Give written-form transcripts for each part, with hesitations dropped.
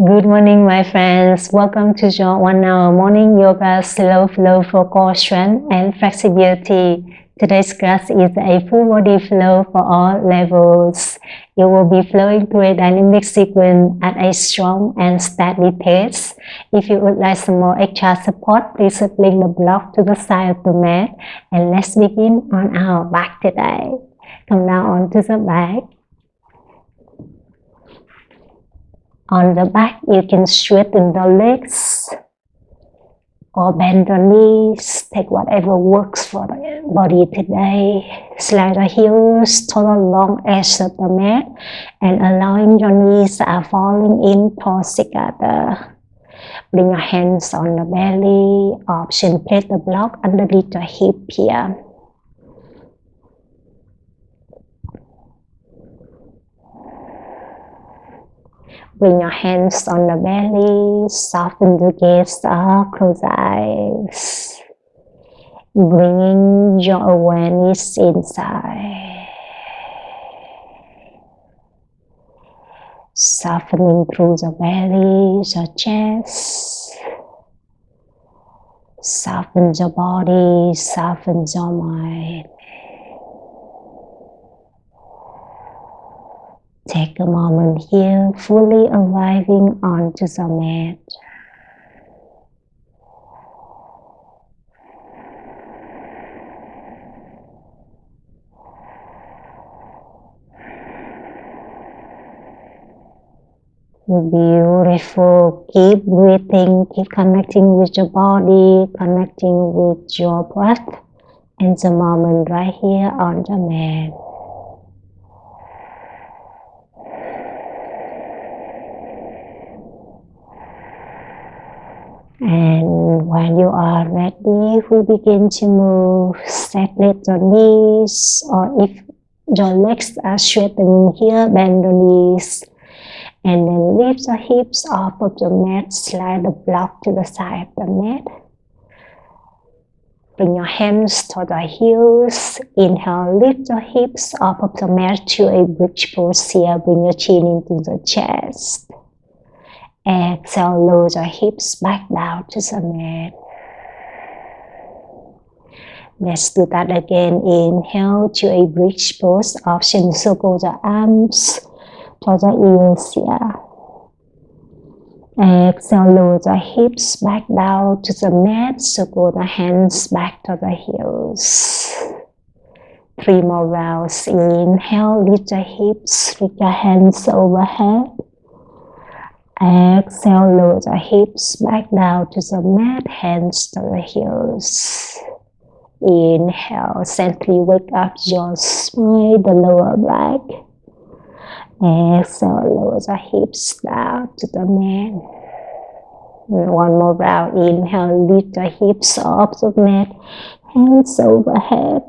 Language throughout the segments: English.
Good morning, my friends. Welcome to your 1 hour morning yoga slow flow for core strength and flexibility. Today's class is a full body flow for all levels. You will be flowing through a dynamic sequence at a strong and steady pace. If you would like some more extra support, please bring the block to the side of the mat and let's begin on our back today. Come down onto the back. On the back, you can straighten the legs or bend the knees. Take whatever works for the body today. Slide the heels to the long edge of the mat and allowing your knees are falling in towards each other. Bring your hands on the belly. Option, place the block underneath your hip here. Bring your hands on the belly, soften the gaze up, close the eyes. Bringing your awareness inside. Softening through the belly, your chest. Soften your body, soften your mind. Take a moment here, fully arriving onto the mat. Beautiful. Keep breathing, keep connecting with your body, connecting with your breath and the moment right here on the mat. And when you are ready, we begin to move. Separate your knees, or if your legs are straightening here, bend the knees. And then lift the hips off of the mat, slide the block to the side of the mat. Bring your hands to the heels. Inhale, lift the hips off of the mat to a bridge pose here. Bring your chin into the chest. Exhale, lower your hips back down to the mat. Let's do that again. Inhale to a bridge pose. Option, circle the arms to the ears here. Exhale, lower the hips back down to the mat. Circle the hands back to the heels. 3 more rounds. Inhale, lift the hips, lift your hands overhead. Exhale, lower the hips back down to the mat, hands to the heels. Inhale, gently wake up your spine, the lower back. Exhale, lower the hips down to the mat. And 1 more round. Inhale, lift the hips off the mat, hands overhead.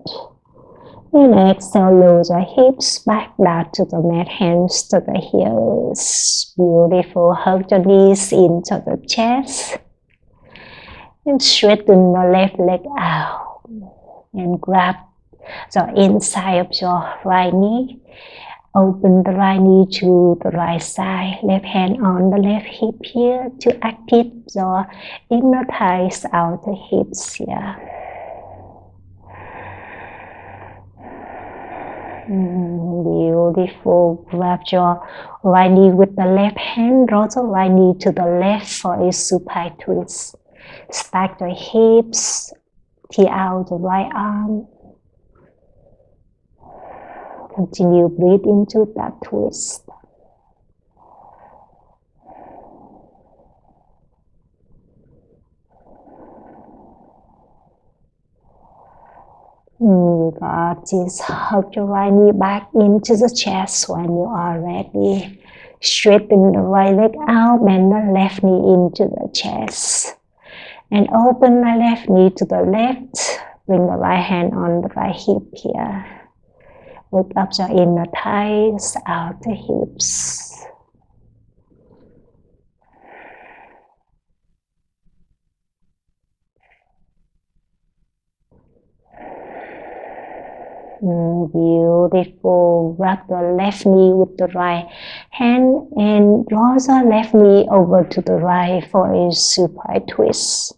And exhale, lower the hips back down to the mat, hands to the heels. Beautiful. Hug your knees into the chest. And straighten the left leg out. And grab the inside of your right knee. Open the right knee to the right side. Left hand on the left hip here to activate your inner thighs, outer hips here. Beautiful. Grab your right knee with the left hand. Draw the right knee to the left for a supine twist. Stack the hips. Tear out the right arm. Continue breathe into that twist. You got this. Hug your right knee back into the chest when you are ready. Straighten the right leg out, bend the left knee into the chest. And open the left knee to the left. Bring the right hand on the right hip here. Wake up your inner thighs, outer hips. Beautiful. Wrap the left knee with the right hand and draw the left knee over to the right for a supine twist.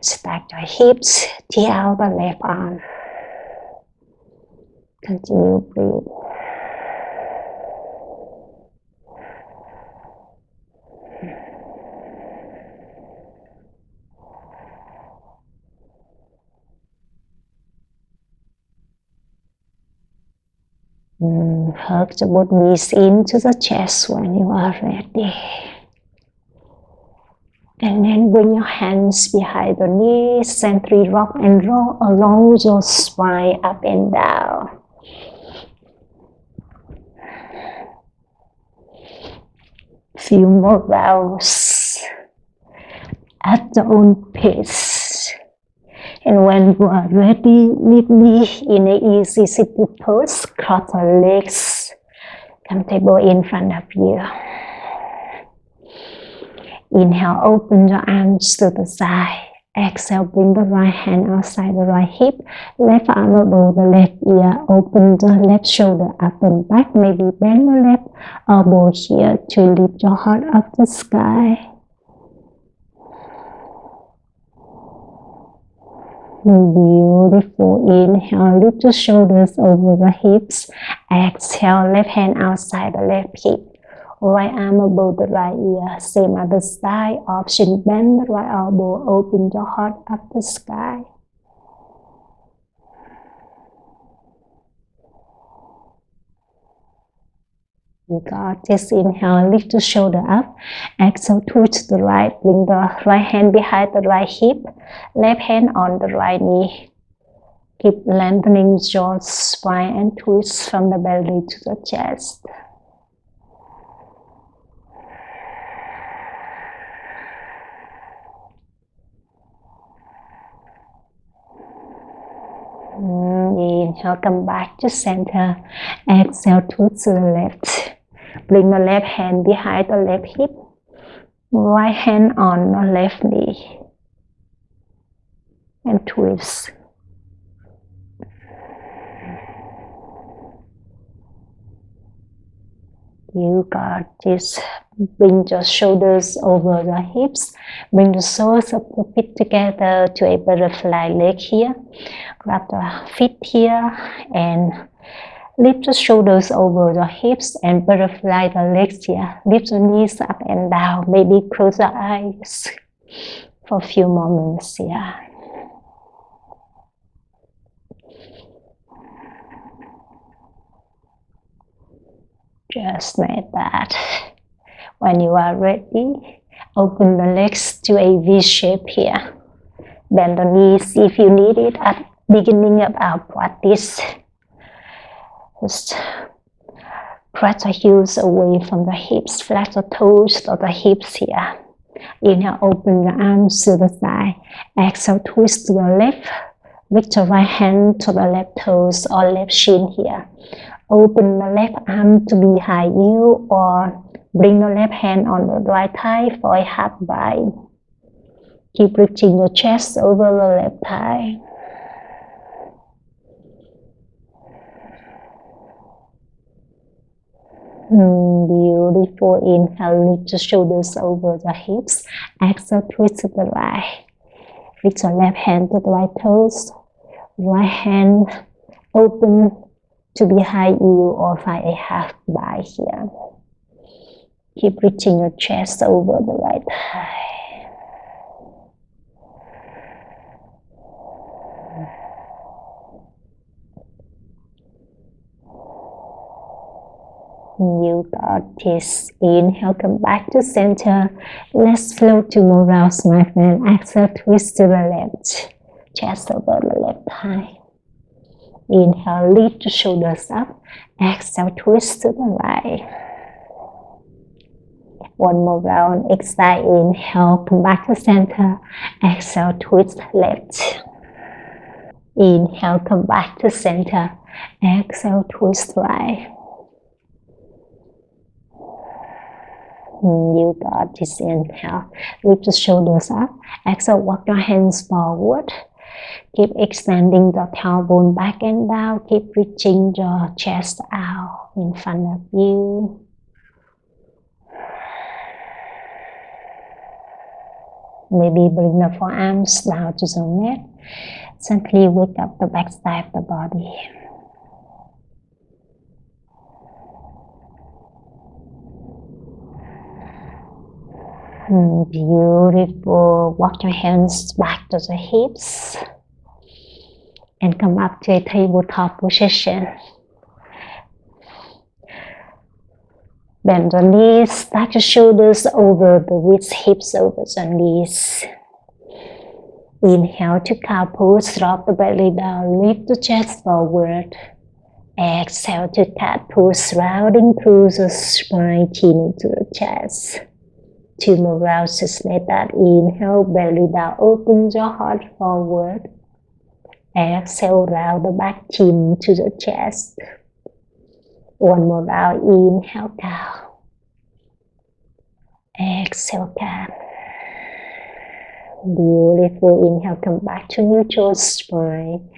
Stack your hips, tear out the left arm. Continue breathe. Hug the both knees into the chest when you are ready. And then bring your hands behind the knees, gently rock and roll along your spine up and down. Few more rounds at your own pace. And when you are ready, meet me in an easy sitting pose. Cross your legs, comfortable in front of you. Inhale, open your arms to the side. Exhale, bring the right hand outside the right hip. Left arm above the left ear. Open the left shoulder up and back. Maybe bend the left elbow here to lift your heart up the sky. Beautiful. Inhale, lift the shoulders over the hips. Exhale, left hand outside the left hip. Right arm above the right ear. Same other side. Option, bend the right elbow. Open your heart up the sky. You got this. Inhale, lift the shoulder up. Exhale, twist to the right. Bring the right hand behind the right hip. Left hand on the right knee. Keep lengthening your spine and twist from the belly to the chest. Inhale, come back to center. Exhale, twist to the left. Bring the left hand behind the left hip. Right hand on the left knee. And twist. You got this. Bring your shoulders over the hips. Bring the soles of the feet together to a butterfly leg here. Grab the feet here and lift the shoulders over the hips and butterfly the legs here. Lift the knees up and down. Maybe close the eyes for a few moments here. Just like that. When you are ready, open the legs to a V shape here. Bend the knees if you need it at beginning of our practice. Just press the heels away from the hips, flat the toes of the hips here. Inhale, open the arms to the side. Exhale, twist to the left. Reach the right hand to the left toes or left shin here. Open the left arm to behind you or bring the left hand on the right thigh for a half bind. Keep reaching your chest over the left thigh. Beautiful. Inhale, lift the shoulders over the hips. Exhale, twist to the right. Reach the left hand to the right toes. Right hand open to behind you or find a half bind here. Keep reaching your chest over the right thigh. You got this. Inhale, come back to center. Let's float 2 more rounds, my friend. Exhale, twist to the left. Chest over the left thigh. Inhale, lift the shoulders up. Exhale, twist to the right. One more round. Exhale, inhale, come back to center. Exhale, twist left. Inhale, come back to center. Exhale, twist right. You got this. Inhale, lift the shoulders up. Exhale, walk your hands forward. Keep extending the tailbone back and down. Keep reaching your chest out in front of you. Maybe bring the forearms down to the mat. Gently wake up the back side of the body. Beautiful. Walk your hands back to the hips and come up to a tabletop position. Bend the knees, stack your shoulders over the wrists, hips over the knees. Inhale to cow pose, drop the belly down, lift the chest forward. Exhale to cat pose, rounding through the spine, chin into the chest. 2 more rounds, just let that inhale, belly down, open your heart forward. Exhale, round the back, chin to the chest. 1 more round, inhale, cow. Exhale, cat. Beautiful. Inhale, come back to neutral spine.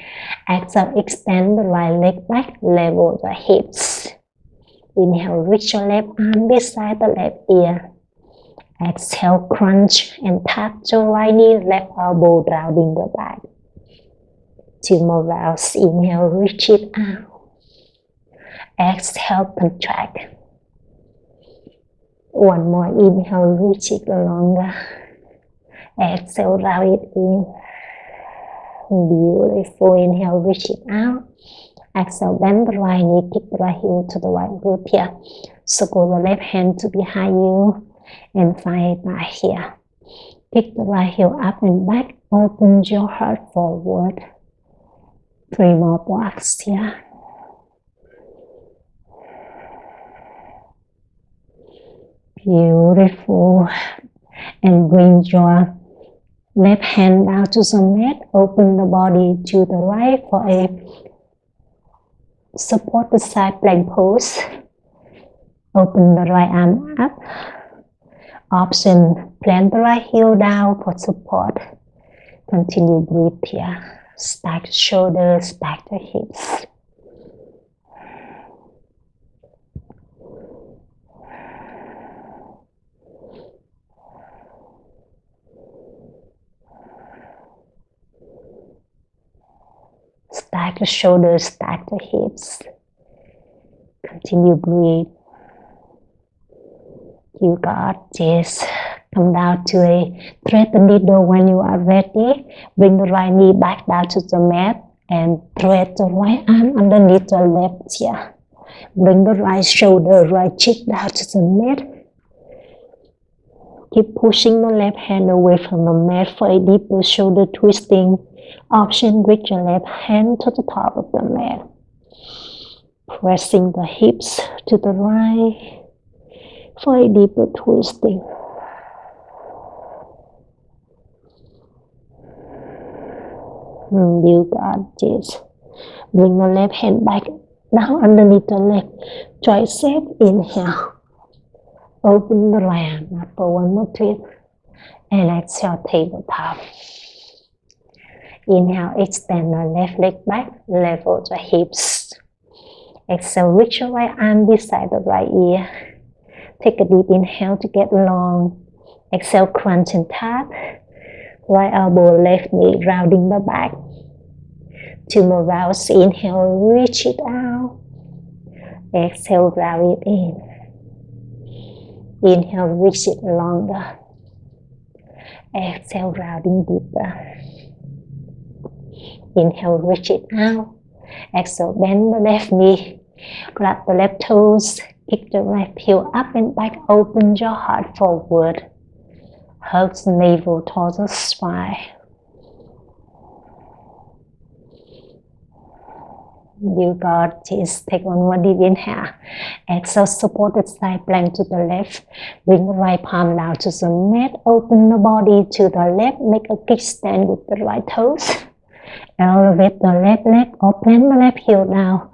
Exhale, extend the right leg back, level the hips. Inhale, reach your left arm beside the left ear. Exhale, crunch and tap your right knee, left elbow rounding the back. 2 more rounds. Inhale, reach it out. Exhale, contract. 1 more. Inhale, reach it longer. Exhale, round it in. Beautiful. Inhale, reach it out. Exhale, bend the right knee, kick the right heel to the right glute here. Circle the left hand to behind you and find it back here. Kick the right heel up and back. Open your heart forward. 3 more blocks here. Beautiful. And bring your left hand down to the mat. Open the body to the right for a support the side plank pose. Open the right arm up. Option, plant the right heel down for support. Continue breathe here. Stack the shoulders, stack the hips. Stack the shoulders, stack the hips. Continue breathe. You got this. Come down to a thread the needle when you are ready. Bring the right knee back down to the mat and thread the right arm underneath the left here. Bring the right shoulder, right cheek down to the mat. Keep pushing the left hand away from the mat for a deeper shoulder twisting. Option, reach your left hand to the top of the mat. Pressing the hips to the right for a deeper twisting. You got this. Bring the left hand back down underneath the leg. Tricep, inhale. Open the right arm up for 1 more twist. And exhale, tabletop. Inhale, extend the left leg back, level the hips. Exhale, reach your right arm beside the right ear. Take a deep inhale to get long. Exhale, crunch and tap. Right elbow, left knee, rounding the back. 2 more rounds. Inhale, reach it out. Exhale, round it in. Inhale, reach it longer. Exhale, rounding deeper. Inhale, reach it out. Exhale, bend the left knee. Grab the left toes. Kick the left heel up and back. Open your heart forward. Hug the navel towards the spine. You got this. Take 1 more deep inhale. Exhale, support the side plank to the left. Bring the right palm down to the mat. Open the body to the left. Make a kickstand with the right toes. Elevate the left leg or plant the left heel down.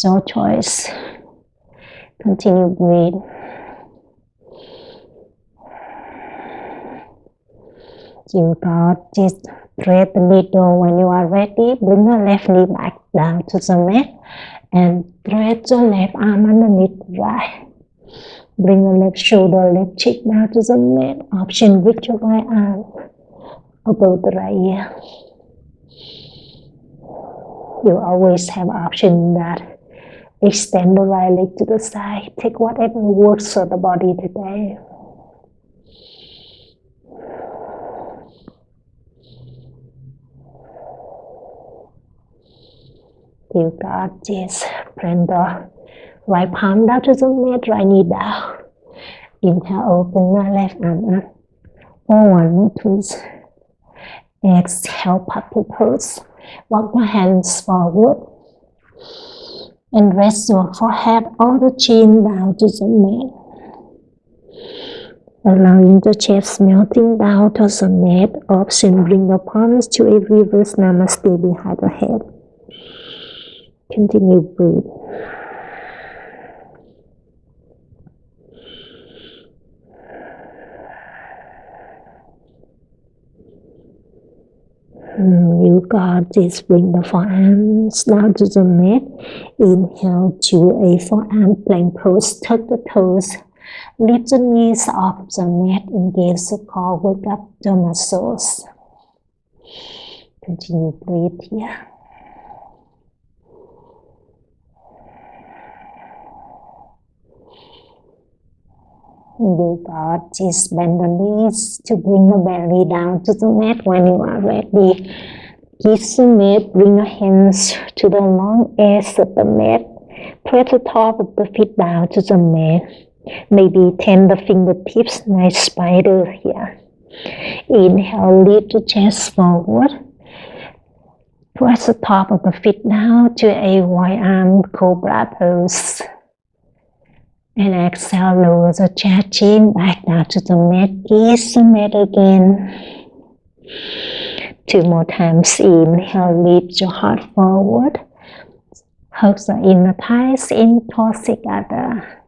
Your choice. Continue breathe. You got this. Thread the needle when you are ready. Bring the left knee back down to the mat and thread your left arm underneath the right. Bring the left shoulder, left cheek down to the mat. Option, reach your right arm. above the right ear. You always have option that extend the right leg to the side. Take whatever works for the body today. You got this. Bring the right palm down to the mat, right knee down. Inhale, open the left arm up. Forward more twist. Exhale, puppy pose. Walk your hands forward. And rest your forehead or the chin down to the mat. Allowing the chest melting down to the mat. Option, bring your palms to a reverse namaste behind the head. Continue breathe. You got this. Bring the forearms down to the mat. Inhale to a forearm plank pose. Tuck the toes. Lift the knees off the mat. Engage the core. Wake up the muscles. Continue breathe here. You got this. Bend the knees to bring the belly down to the mat. When you are ready, kiss the mat. Bring your hands to the long edge of the mat. Press the top of the feet down to the mat. Maybe tend the fingertips, nice spider here. Inhale, lift the chest forward. Press the top of the feet down to a wide arm cobra pose. And exhale, lower the chest, chin back down to the mat. Kiss the mat again. 2 more times. Inhale, lift your heart forward. Hug the inner thighs in towards each other.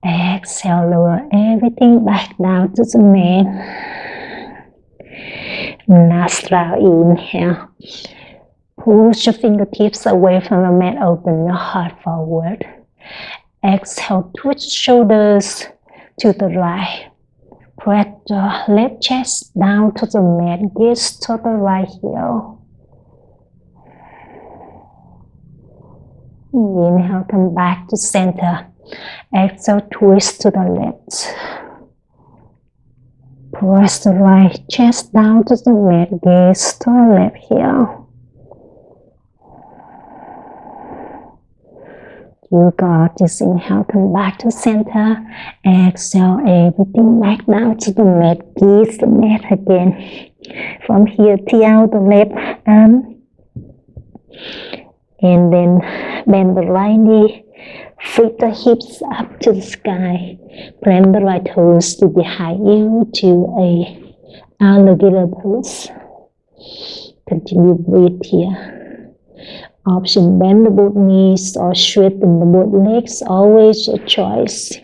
Exhale, lower everything back down to the mat. Last round, inhale. Push your fingertips away from the mat. Open your heart forward. Exhale, twist shoulders to the right. Press the left chest down to the mat. Gaze to the right heel. Inhale, come back to center. Exhale, twist to the left. Press the right chest down to the mat. Gaze to the left heel. You got this. Inhale, come back to center. Exhale, everything back down to the mat. Kiss the mat again. From here, till the left arm. And then bend the right knee. Flip the hips up to the sky. Plant the right toes to behind you to a alligator pose. Continue breathe here. Option, bend the both knees or straighten the both legs, always a choice.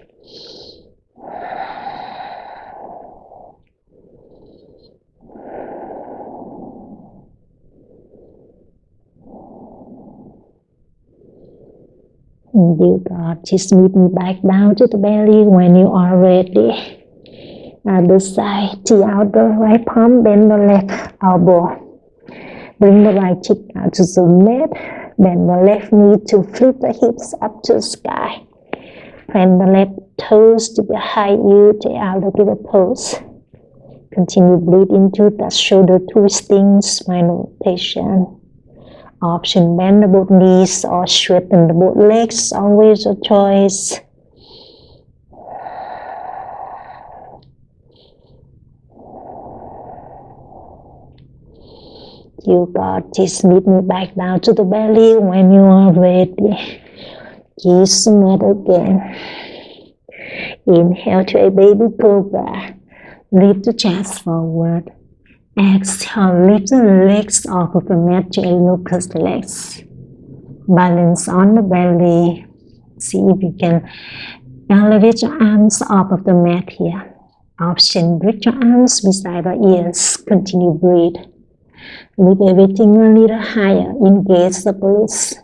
You got this. Meet me back down to the belly when you are ready. Other side, tee out the right palm, bend the left elbow. Bring the right cheek out to the mat. Bend the left knee to flip the hips up to the sky. Plant the left toes to behind you to alligator pose. Continue breathe into that shoulder twisting, spinal rotation. Option, bend the both knees or straighten the both legs, always a choice. You got this. Meet me back down to the belly when you are ready. Kiss the mat again. Inhale to a baby cobra. Lift the chest forward. Exhale, lift the legs off of the mat to a locust legs. Balance on the belly. See if you can elevate your arms off of the mat here. Option, bridge your arms beside the ears. Continue breathe. Lift everything a little higher. Engage the glutes.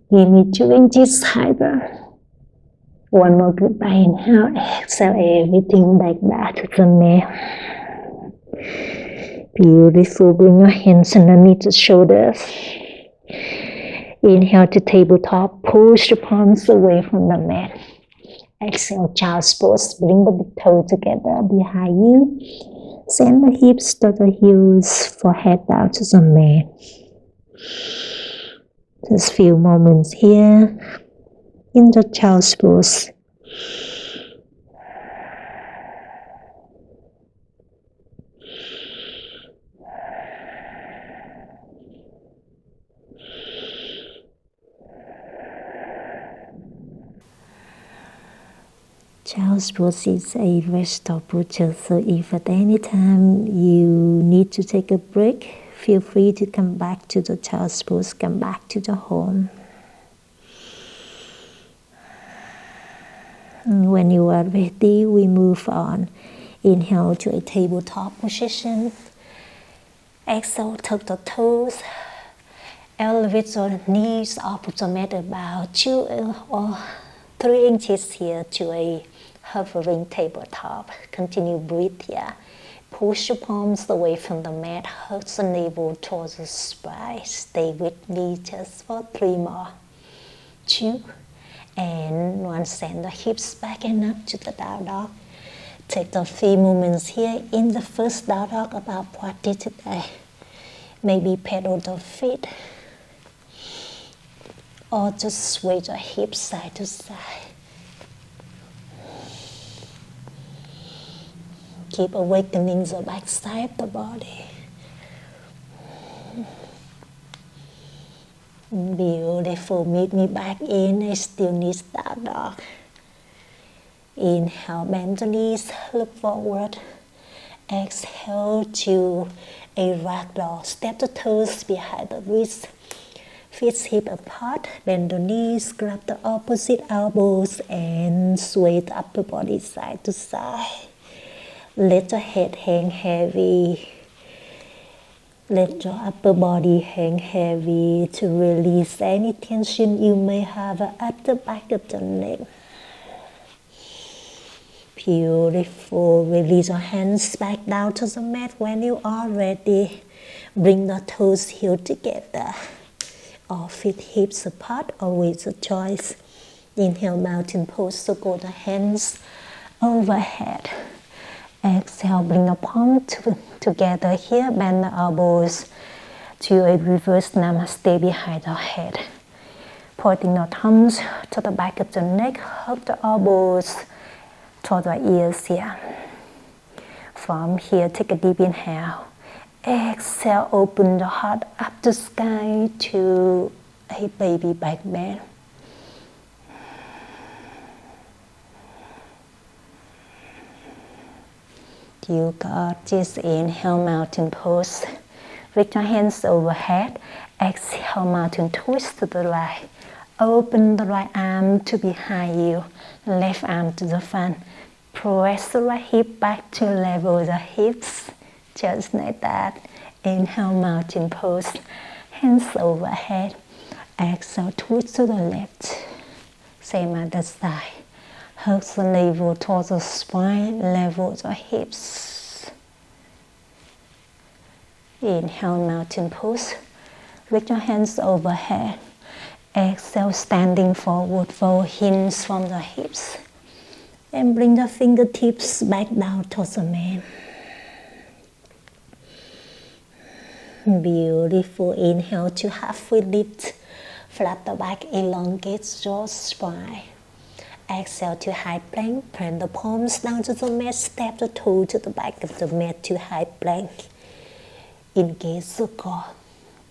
Give me 2 inches higher. One more goodbye. Inhale, exhale everything like that to the mat. Beautiful. Bring your hands underneath the shoulders. Inhale to tabletop. Push the palms away from the mat. Exhale, child's pose. Bring the big toe together behind you. Send the hips to the heels, forehead down to the mat. Just few moments here in the child's pose. Child's pose is a rest stop posture, so if at any time you need to take a break, feel free to come back to the child's pose, come back to the home. And when you are ready, we move on. Inhale to a tabletop position. Exhale, tuck the toes. Elevate your knees off the mat about 2 or 3 inches here to a hovering tabletop. Continue breathe here. Push your palms away from the mat. Hug the navel towards the spine. Stay with me just for 3 more. 2 and 1. Send the hips back and up to the down dog. Take the few moments here in the first down dog about practice today. Maybe pedal the feet or just sway your hips side to side. Keep awakening the back side of the body. Beautiful. Meet me back in a stillness down dog. Inhale, bend the knees, look forward. Exhale to a ragdoll. Step the toes behind the wrist. Feet hip apart. Bend the knees, grab the opposite elbows and sway the upper body side to side. Let your head hang heavy. Let your upper body hang heavy to release any tension you may have at the back of the neck. Beautiful. Release your hands back down to the mat when you are ready. Bring the toes heel together. Or feet hips apart, always a choice. Inhale, mountain pose, so go the hands overhead. Exhale, bring the palms together here. Bend the elbows to a reverse namaste behind the head. Pointing the thumbs to the back of the neck. Hug the elbows toward the ears here. From here, take a deep inhale. Exhale, open the heart up the sky to a baby back bend. You got this. Inhale, mountain pose. Reach your hands overhead. Exhale, mountain twist to the right. Open the right arm to behind you. Left arm to the front. Press the right hip back to level the hips. Just like that. Inhale, mountain pose. Hands overhead. Exhale, twist to the left. Same other side. Hug the navel towards the spine, level the hips. Inhale, mountain pose. Reach your hands overhead. Exhale, standing forward, fold hinge from the hips. And bring the fingertips back down towards the mat. Beautiful. Inhale to halfway lift. Flat the back, elongate your spine. Exhale to high plank. Turn the palms down to the mat. Step the toe to the back of the mat to high plank. Engage the core.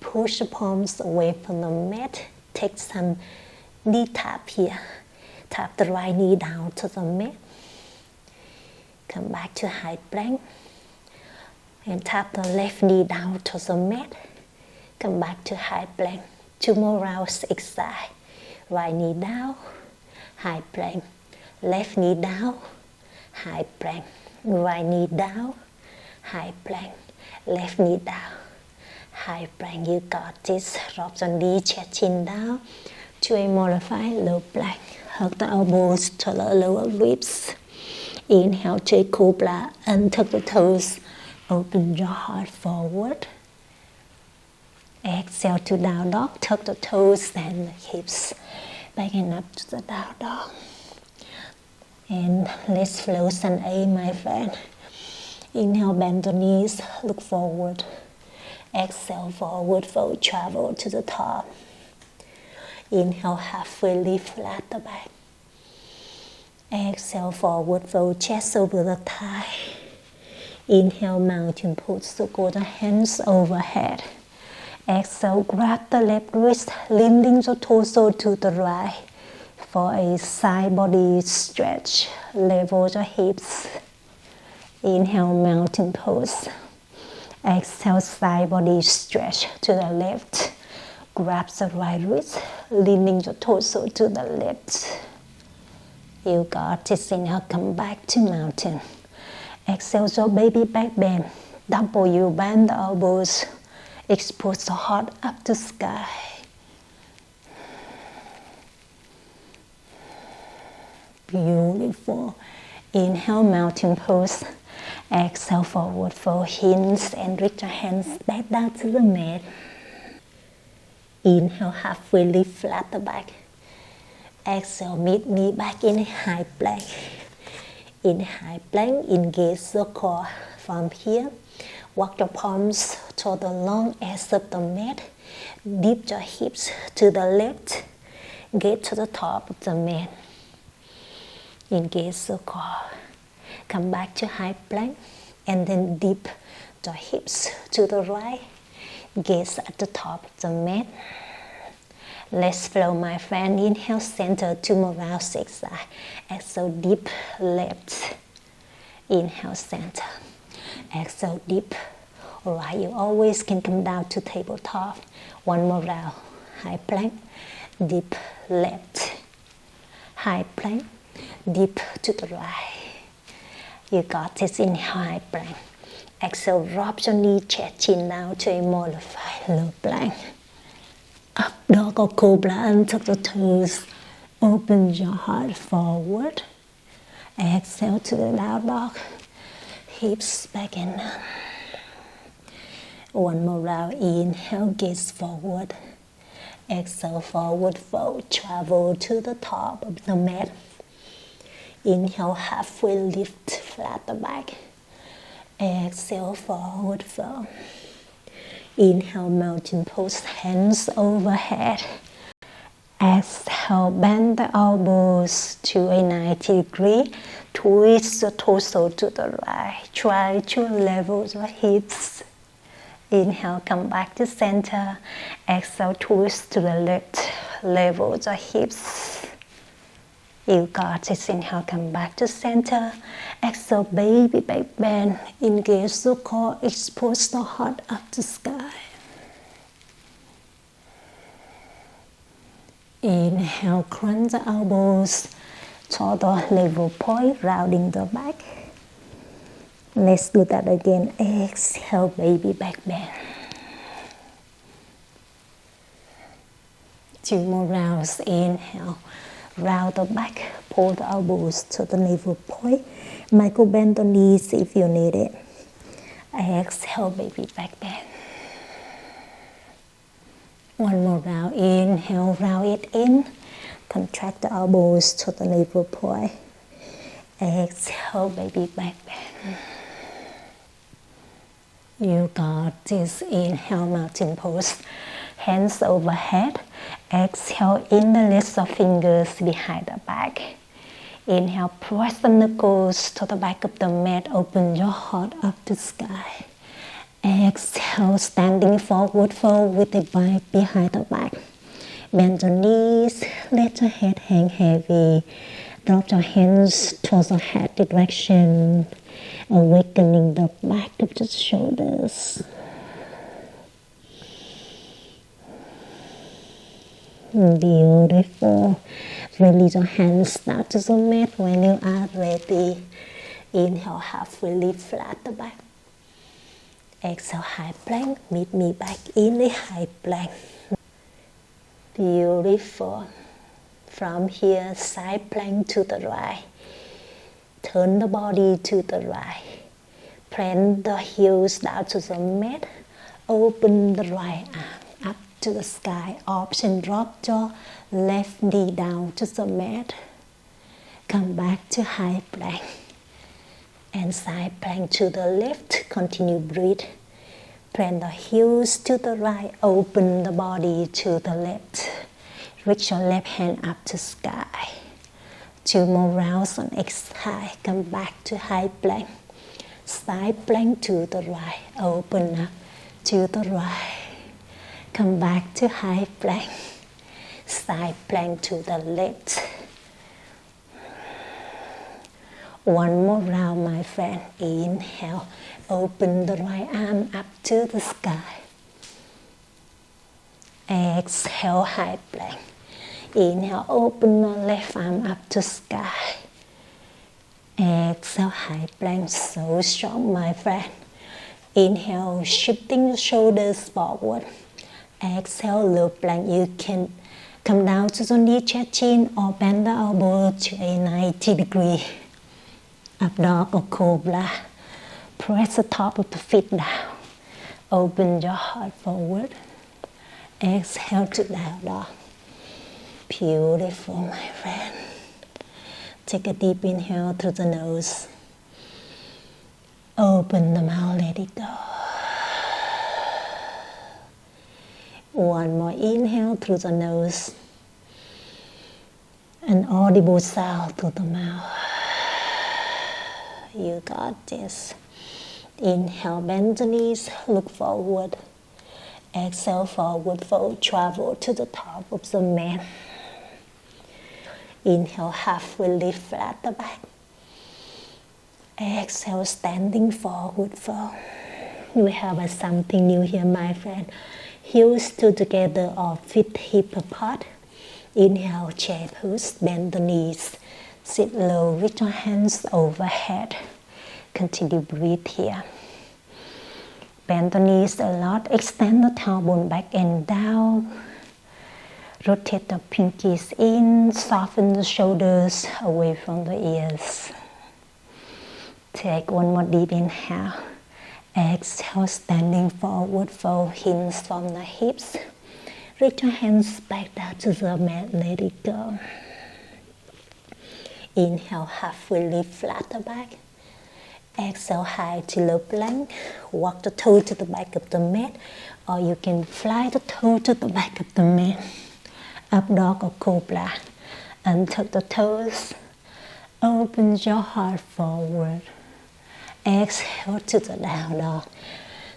Push the palms away from the mat. Take some knee tap here. Tap the right knee down to the mat. Come back to high plank. And tap the left knee down to the mat. Come back to high plank. 2 more rounds each side. Right knee down. High plank. Left knee down. High plank. Right knee down. High plank. Left knee down. High plank. You got this. Drop the knee, chest chin down to a modified low plank. Hug the elbows to the lower ribs. Inhale, take cobra and tuck the toes. Open your heart forward. Exhale to down dog. Tuck the toes and the hips back and up to the down dog. And let's flow Sun A, my friend. Inhale, bend the knees, look forward. Exhale, forward fold, travel to the top. Inhale, halfway lift, flat the back. Exhale, forward fold, chest over the thigh. Inhale, mountain pose, so go the hands overhead. Exhale, grab the left wrist, leaning the torso to the right. For a side body stretch, level the hips. Inhale, mountain pose. Exhale, side body stretch to the left. Grab the right wrist, leaning the torso to the left. You got this. Inhale, come back to mountain. Exhale, so baby back bend. Double, you bend the elbows. Expose the heart up to sky. Beautiful. Inhale, mountain pose. Exhale, forward fold, hinge and reach your hands back down to the mat. Inhale, halfway lift, flat the back. Exhale, mid knee back in high plank. In high plank, engage the core. From here, walk your palms to the long edge of the mat. Dip your hips to the left. Get to the top of the mat. Engage the core. Come back to high plank and then dip the hips to the right. Gaze at the top of the mat. Let's flow, my friend. Inhale, center, 2 more rounds, 6 side. Exhale, deep left. Inhale, center. Exhale, deep right. You always can come down to tabletop. 1 more round. High plank, deep left. High plank, deep to the right. You got this. Inhale, high plank. Exhale, drop your knee, chest, chin down to a modified low plank. Up dog or cobra, untuck the toes. Open your heart forward. Exhale to the down dog. Hips back and down. 1 more round. Inhale, gaze forward. Exhale, forward fold. Travel to the top of the mat. Inhale, halfway lift, flat the back. Exhale, forward fold. Inhale, mountain pose, hands overhead. Exhale, bend the elbows to a 90 degree. Twist the torso to the right. Try to level the hips. Inhale, come back to center. Exhale, twist to the left. Level the hips. You got this. Inhale, come back to center. Exhale, baby back bend. Engage the core, expose the heart up to sky. Inhale, crunch the elbows to the level point, rounding the back. Let's do that again. Exhale, baby back bend. 2 more rounds. Inhale. Round the back, pull the elbows to the navel point. Micro bend the knees if you need it. Exhale, baby back bend. 1 more round. Inhale, round it in. Contract the elbows to the navel point. Exhale, baby back bend. You got this. Inhale, mountain pose. Hands overhead. Exhale, interlace the fingers behind the back. Inhale, press the knuckles to the back of the mat. Open your heart up to sky. Exhale, standing forward fold with the back behind the back. Bend your knees, let your head hang heavy. Drop your hands towards the head direction, awakening the back of the shoulders. Beautiful. Release your hands down to the mat when you are ready. Inhale, halfway lift, flat the back. Exhale, high plank. Meet me back in the high plank. Beautiful. From here, side plank to the right. Turn the body to the right. Plant the heels down to the mat. Open the right arm up to the sky. Option drop your left knee down to the mat. Come back to high plank. And side plank to the left. Continue breathe. Plant the heels to the right. Open the body to the left. Reach your left hand up to sky. 2 more rounds on exhale. Come back to high plank. Side plank to the right. Open up to the right. Come back to high plank. Side plank to the left. One more round, my friend. Inhale. Open the right arm up to the sky. Exhale, high plank. Inhale, open the left arm up to sky. Exhale, high plank. So strong, my friend. Inhale, shifting the shoulders forward. Exhale, low plank. You can come down to the knee, chest, chin, or bend the elbow to a 90 degree. Up dog or cobra. Press the top of the feet down. Open your heart forward. Exhale to down dog. Beautiful, my friend. Take a deep inhale through the nose. Open the mouth, let it go. One more inhale through the nose. An audible sound through the mouth. You got this. Inhale, bend the knees, look forward. Exhale, forward fold, travel to the top of the mat. Inhale, halfway lift, flat the back. Exhale, standing forward fold. We have something new here, my friend. Heels stood together or feet hip apart. Inhale, chair pose, bend the knees. Sit low, reach your hands overhead. Continue breathe here. Bend the knees a lot. Extend the tailbone back and down. Rotate the pinkies in. Soften the shoulders away from the ears. Take one more deep inhale. Exhale, standing forward, fold hinge from the hips. Reach your hands back down to the mat. Let it go. Inhale, halfway lift, flat the back. Exhale, high to low plank. Walk the toe to the back of the mat, or you can fly the toe to the back of the mat. Up dog or cobra. Untuck the toes. Open your heart forward. Exhale to the down dog.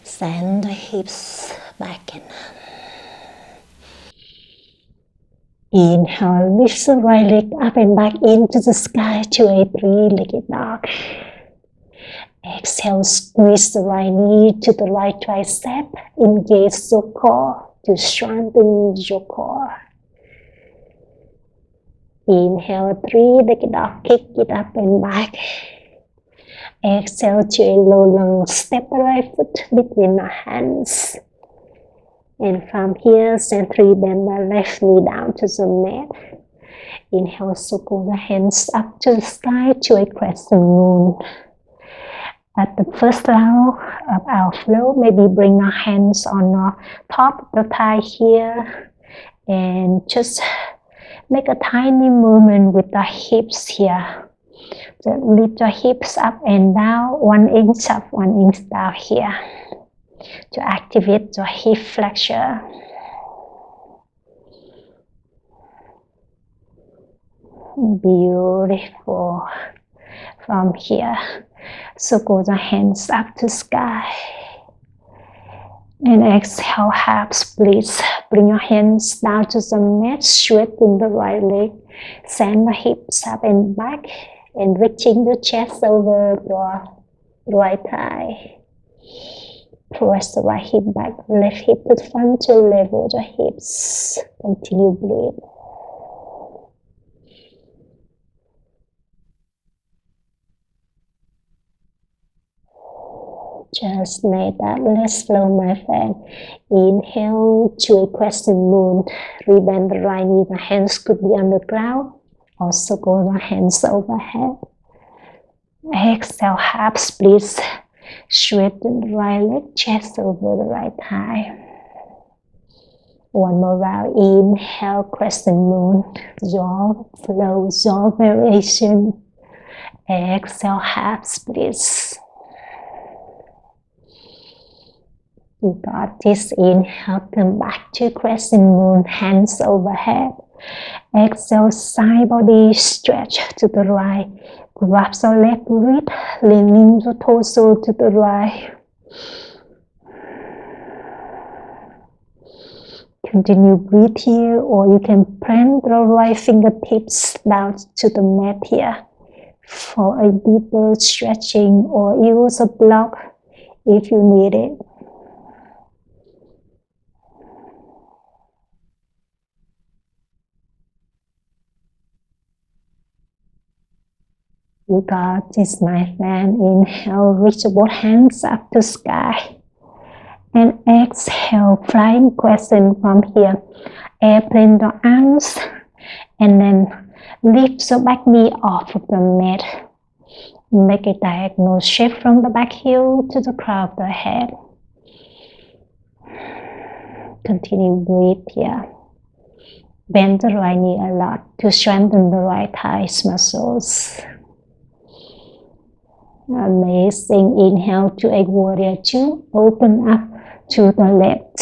Send the hips back and up. Inhale, lift the right leg up and back into the sky to a 3-legged dog. Exhale, squeeze the right knee to the right tricep. Engage your core to strengthen your core. Inhale, 3-legged dog, kick it up and back. Exhale to a low lunge, step the right foot between the hands. And from here, gently bend the left knee down to the mat. Inhale, circle the hands up to the sky to a crescent moon. At the first round of our flow, maybe bring our hands on the top of the thigh here. And just make a tiny movement with the hips here. Just lift your hips up and down, 1 inch up, 1 inch down here. To activate your hip flexor. Beautiful. From here, circle the hands up to sky. And exhale, half splits. Bring your hands down to the mat, straighten the right leg. Send the hips up and back. And reaching the chest over your right thigh. Press the right hip back, left hip to the front to level the hips. Continue breathe. Just make that less flow, my friend. Inhale to a crescent moon. Rebend the right knee, the hands could be on the ground. Also go the hands overhead. Exhale, half splits. Straighten the right leg, chest over the right thigh. One more round. Inhale, crescent moon, jaw flow, jaw variation. Exhale, half splits. You got this. Inhale, come back to crescent moon, hands overhead. Exhale, side body stretch to the right. Grab the left wrist, leaning the torso to the right. Continue breathe here, or you can plant the right fingertips down to the mat here for a deeper stretching, or use a block if you need it. You got this, my friend. Inhale, reach both hands up to sky. And exhale, flying crescent from here. Airplane the arms. And then lift the back knee off of the mat. Make a diagonal shape from the back heel to the crown of the head. Continue breathe here. Bend the right knee a lot to strengthen the right thighs muscles. Amazing. Inhale to a warrior two. Open up to the left.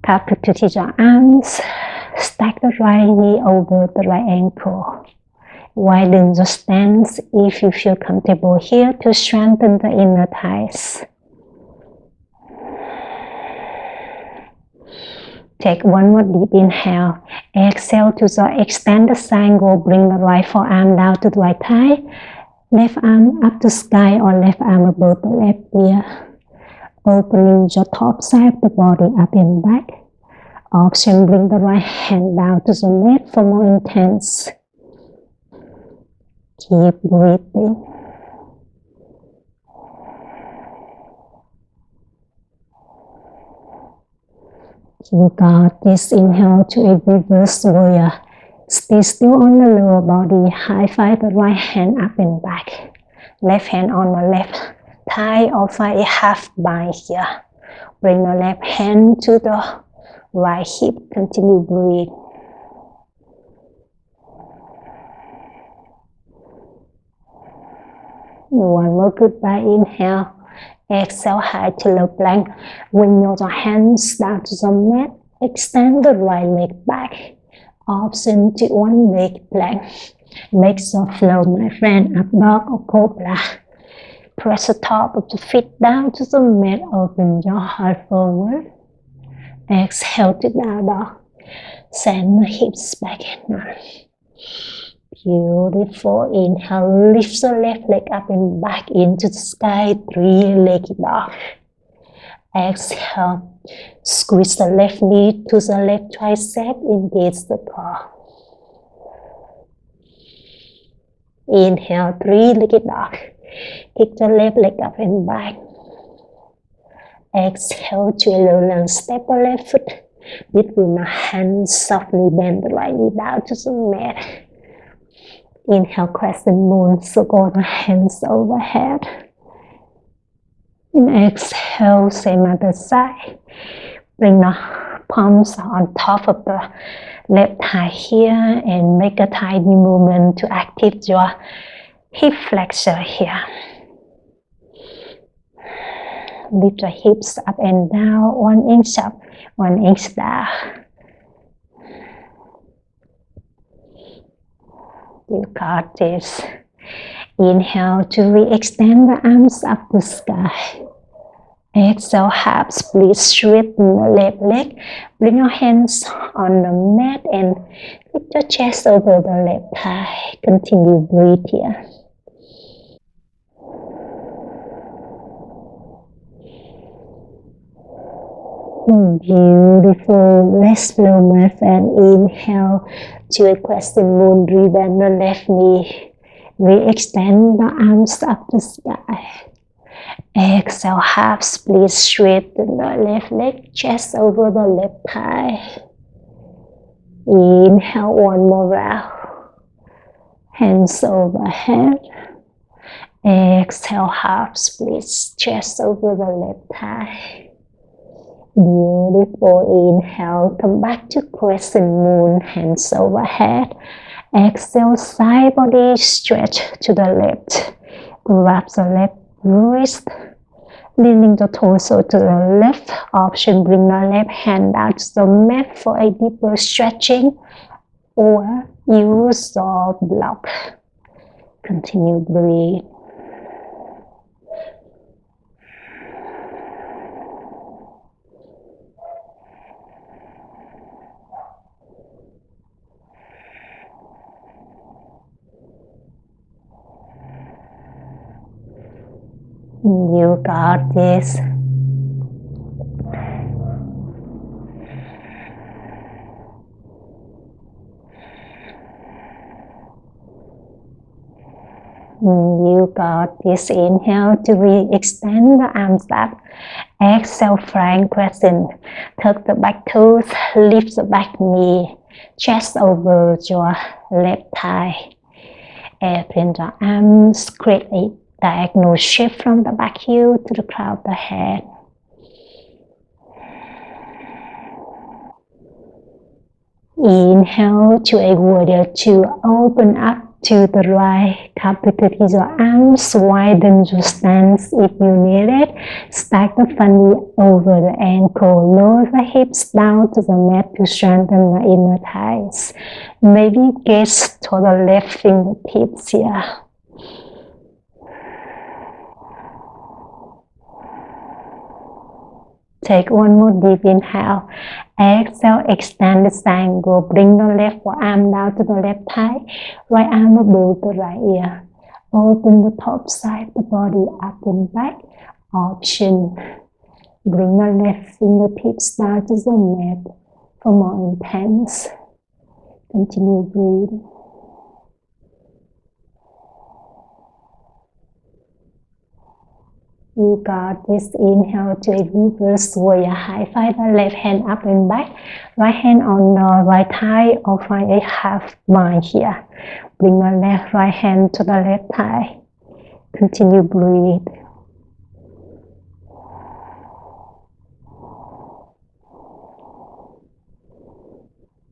Tap to your arms. Stack the right knee over the right ankle. Widen the stance if you feel comfortable here to strengthen the inner thighs. Take one more deep inhale. Exhale to the extend the triangle. Bring the right forearm down to the right thigh. Left arm up to sky or left arm above the left ear. Opening the top side of the body up and back. Option, bring the right hand down to the mat for more intense. Keep breathing. You got this. Inhale to a reverse warrior. Stay still on the lower body. High five the right hand up and back. Left hand on the left thigh or find a half bind here. Bring the left hand to the right hip. Continue breathe. One more goodbye. Inhale. Exhale, high to low plank. Bring your hands down to the mat. Extend the right leg back. Option to one leg plank. Make the flow, my friend. Up dog or cobra. Press the top of the feet down to the mat. Open your heart forward. Exhale to down dog. Send the hips back and down. Beautiful. Inhale, lift the left leg up and back into the sky. Three-legged dog. Exhale, squeeze the left knee to the left tricep, engage the core. Inhale, three-legged dog. Kick the left leg up and back. Exhale to a low lunge, step the left foot. Between the hands, softly bend the right knee down to the mat. Inhale, crescent moon, circle the hands overhead. And exhale, same other side. Bring the palms on top of the left thigh here and make a tiny movement to activate your hip flexor here. Lift the hips up and down, 1 inch up, 1 inch down. You got this. Inhale to re-extend the arms up to sky. Exhale, half split, straighten the left leg. Bring your hands on the mat and lift your chest over the left thigh. Continue breathe here. Beautiful. Let's flow, my friend. Inhale to a crescent moon. Rebend the left knee. Re-extend the arms up to sky. Exhale, half split, straighten the left leg, chest over the left thigh. Inhale, one more round. Hands overhead. Exhale, half split chest over the left thigh. Beautiful. Inhale, come back to crescent moon, hands overhead. Exhale, side body stretch to the left. Grab the left wrist, leaning the torso to the left. Option, bring the left hand out to the mat for a deeper stretching, or use the block. Continue breathe. You got this. You got this. Inhale to re-extend the arms up. Exhale, flying crescent. Tuck the back toes, lift the back knee, chest over your left thigh. Airplane the arms, create a diagonal shape from the back heel to the crown of the head. Inhale to a warrior two, open up to the right, capitalize your arms, widen your stance if you need it. Stack the front knee over the ankle, lower the hips down to the mat to strengthen the inner thighs. Maybe gaze to the left fingertips here. Take one more deep inhale. Exhale, extend the triangle. Bring the left forearm down to the left thigh. Right arm above the right ear. Open the top side of the body up and back. Option. Bring the left fingertips down to the mat for more intense. Continue breathing. You got this. Inhale to a reverse warrior. High five the left hand up and back. Right hand on the right thigh, or find a half bind here. Bring the left right hand to the left thigh. Continue breathe.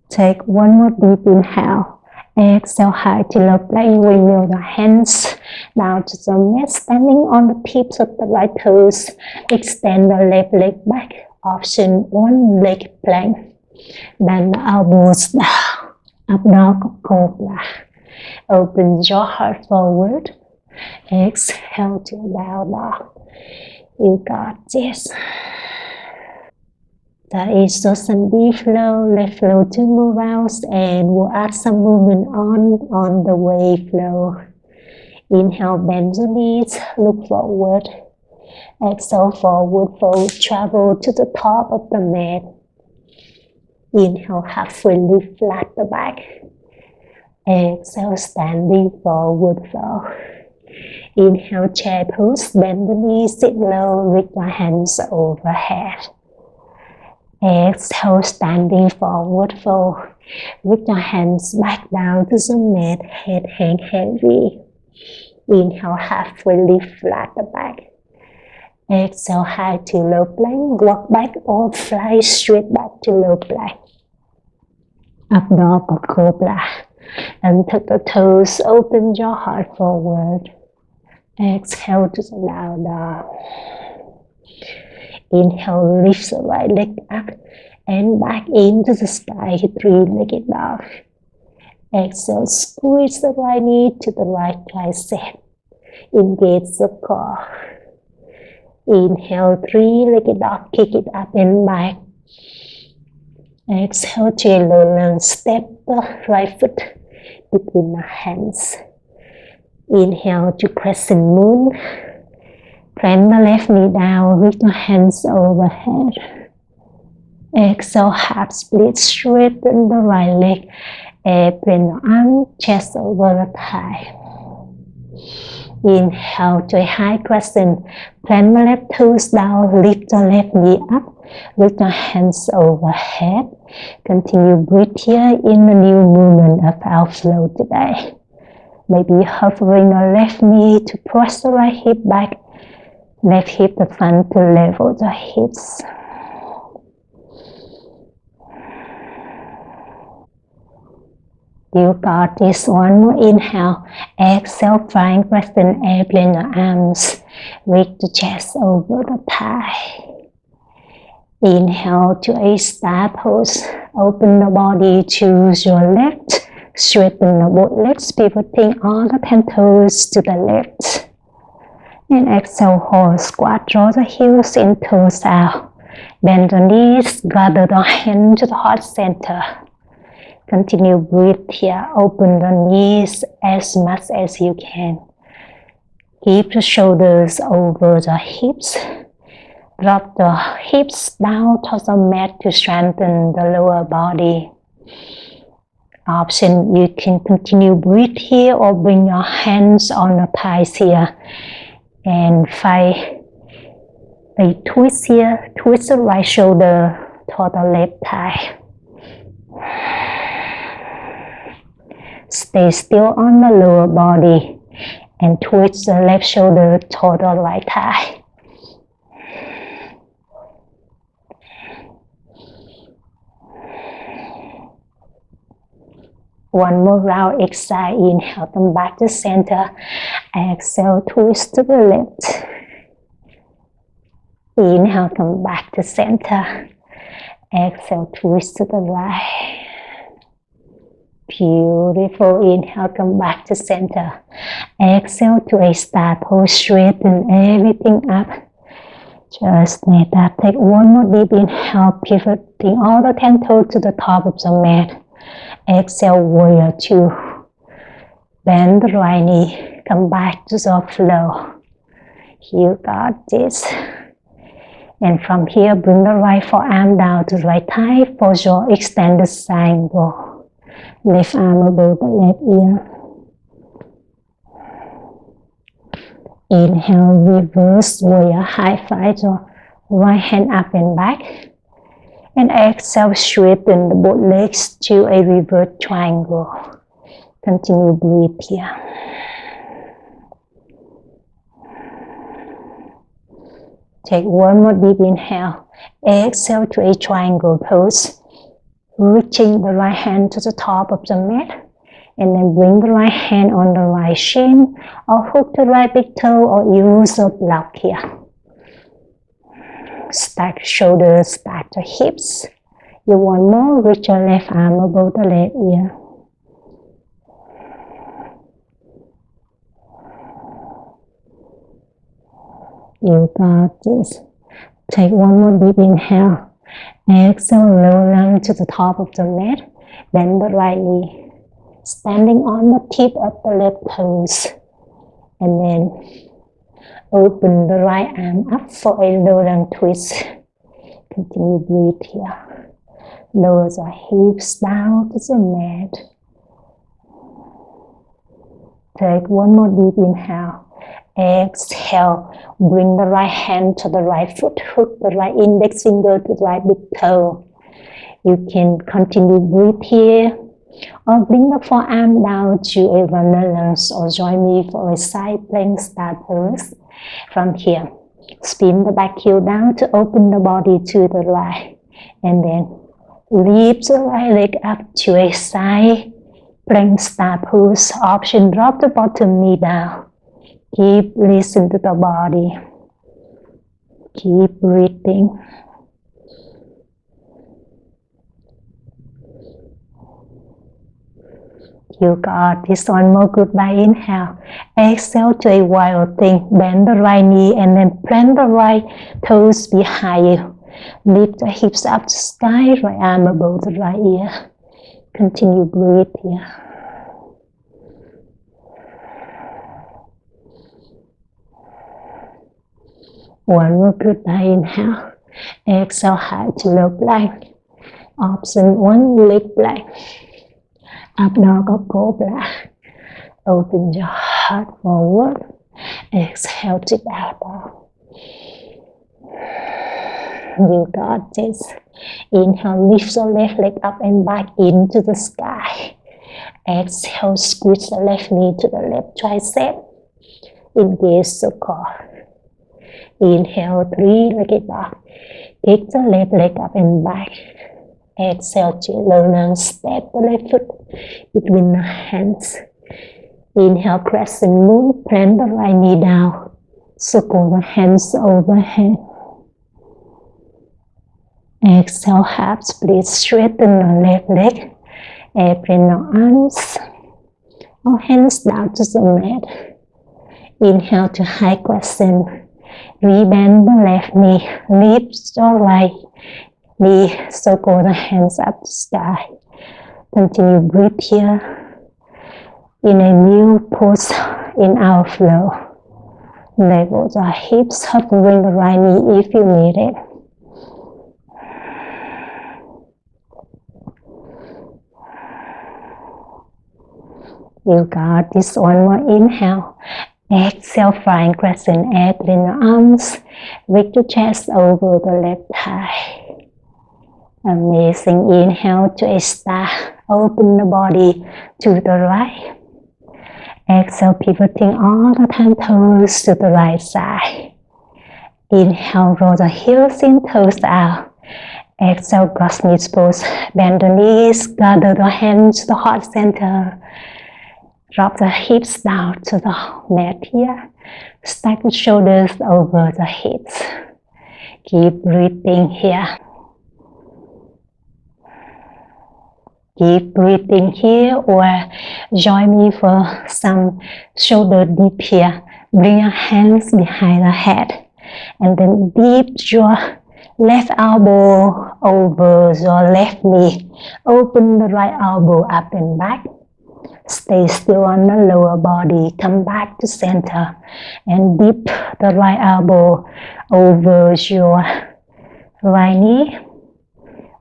Take one more deep inhale. Exhale, high to low plank. Windmill the hands down to the mat, standing on the tips of the right toes. Extend the left leg back. Option one leg plank. Bend the elbows down. Up dog, cobra. Open your heart forward. Exhale to down dog. You got this. That is just some deep flow. Let flow to move out, and we'll add some movement on the way flow. Inhale, bend the knees, look forward. Exhale, forward fold, travel to the top of the mat. Inhale, halfway lift, flat the back. Exhale, standing forward fold. Inhale, chair pose, bend the knees, sit low, lift your hands overhead. Exhale, standing forward fold. Lift your hands back down to the mat, head hang heavy. Inhale, halfway lift, flat the back. Exhale, high to low plank, walk back or fly straight back to low plank. Up dog or cobra. And tuck the toes, open your heart forward. Exhale to the down dog. Inhale, lift the right leg up and back into the sky, three-legged dog. Exhale, squeeze the right knee to the right tricep. Engage the core. Inhale, three-legged dog, kick it up and back. Exhale, to a low lunge, step the right foot between the hands. Inhale to crescent moon. Plant the left knee down, lift your hands overhead. Exhale, half split, straighten the right leg. Bend the arm, chest over the thigh. Inhale to a high crescent. Plant the left toes down, lift the left knee up. Lift your hands overhead. Continue breathe here in the new movement of our flow today. Maybe hovering the left knee to press the right hip back, left hip the front to level the hips. You got this. One more inhale. Exhale, flying crescent airplane your arms. Reach the chest over the thigh. Inhale to a star pose. Open the body, choose your left. Straighten the both legs, pivoting all the 10 toes to the left. And exhale, hold squat, draw the heels in, toes out. Bend the knees, gather the hand to the heart center. Continue breathe here. Open the knees as much as you can. Keep the shoulders over the hips. Drop the hips down to the mat to strengthen the lower body. Option, you can continue breathe here or bring your hands on the thighs here and find a twist here. Twist the right shoulder to the left thigh. Stay still on the lower body and twist the left shoulder to the right thigh. One more round, exhale, inhale, come back to center. Exhale, twist to the left. Inhale, come back to center. Exhale, twist to the right. Beautiful. Inhale, come back to center. Exhale to a star pose, straighten everything up. Just like that. Take one more deep inhale, pivoting all the 10 toes to the top of the mat. Exhale, warrior two. Bend the right knee, come back to the floor. You got this. And from here, bring the right forearm down to the right thigh for your extended triangle. Left arm above the left ear. Inhale, reverse warrior, high five your right hand up and back. And exhale, straighten the both legs to a reverse triangle. Continue breathe here. Take one more deep inhale. Exhale to a triangle pose. Reaching the right hand to the top of the mat. And then bring the right hand on the right shin. Or hook the right big toe or use a block here. Stack shoulders, stack the hips. You want more, reach your left arm above the left ear. You got this. Take one more deep inhale. Exhale, lower down to the top of the mat. Bend the right knee. Standing on the tip of the left toes. And then open the right arm up for a low down twist. Continue breathe here. Lower the hips down to the mat. Take one more deep inhale. Exhale. Bring the right hand to the right foot. Hook the right index finger to the right big toe. You can continue breathe here. Or bring the forearm down to a runner lunge or join me for a side plank start pose. From here, spin the back heel down to open the body to the right. And then lift the right leg up to a side plank start pose. Option, drop the bottom knee down. Keep listening to the body. Keep breathing. You got this. One more goodbye inhale. Exhale to a wild thing. Bend the right knee and then plant the right toes behind you. Lift the hips up to sky. Right arm above the right ear. Continue breathe here. One more goodbye inhale. Exhale, high to low plank. Option one, leg plank. Up dog or cobra. Open your heart forward. Exhale to bow down. You got this. Inhale, lift the left leg up and back into the sky. Exhale, squeeze the left knee to the left tricep. Engage the core. Inhale, three-legged dog. Kick the left leg up and back. Exhale, low lunge, step the left foot between the hands. Inhale, crescent moon, plant the right knee down. Circle the hands overhead. Exhale, half split, straighten the left leg. Bring the arms or hands down to the mat. Inhale to high crescent. Rebend the left knee. Lift the right knee. Circle the hands up to sky. Continue breathe here. In a new pose in our flow. Level the hips, hovering the right knee if you need it. You got this. One more inhale. Exhale, flying crescent. Bring the arms. Reach the chest over the left thigh. Amazing. Inhale to a star. Open the body to the right. Exhale, pivoting all the 10 toes to the right side. Inhale, roll the heels in, toes out. Exhale, cross knees pose. Bend the knees, gather the hands to the heart center. Drop the hips down to the mat here. Stack the shoulders over the hips. Keep breathing here. Keep breathing here, or join me for some shoulder dip here. Bring your hands behind the head and then dip your left elbow over your left knee. Open the right elbow up and back. Stay still on the lower body. Come back to center and dip the right elbow over your right knee.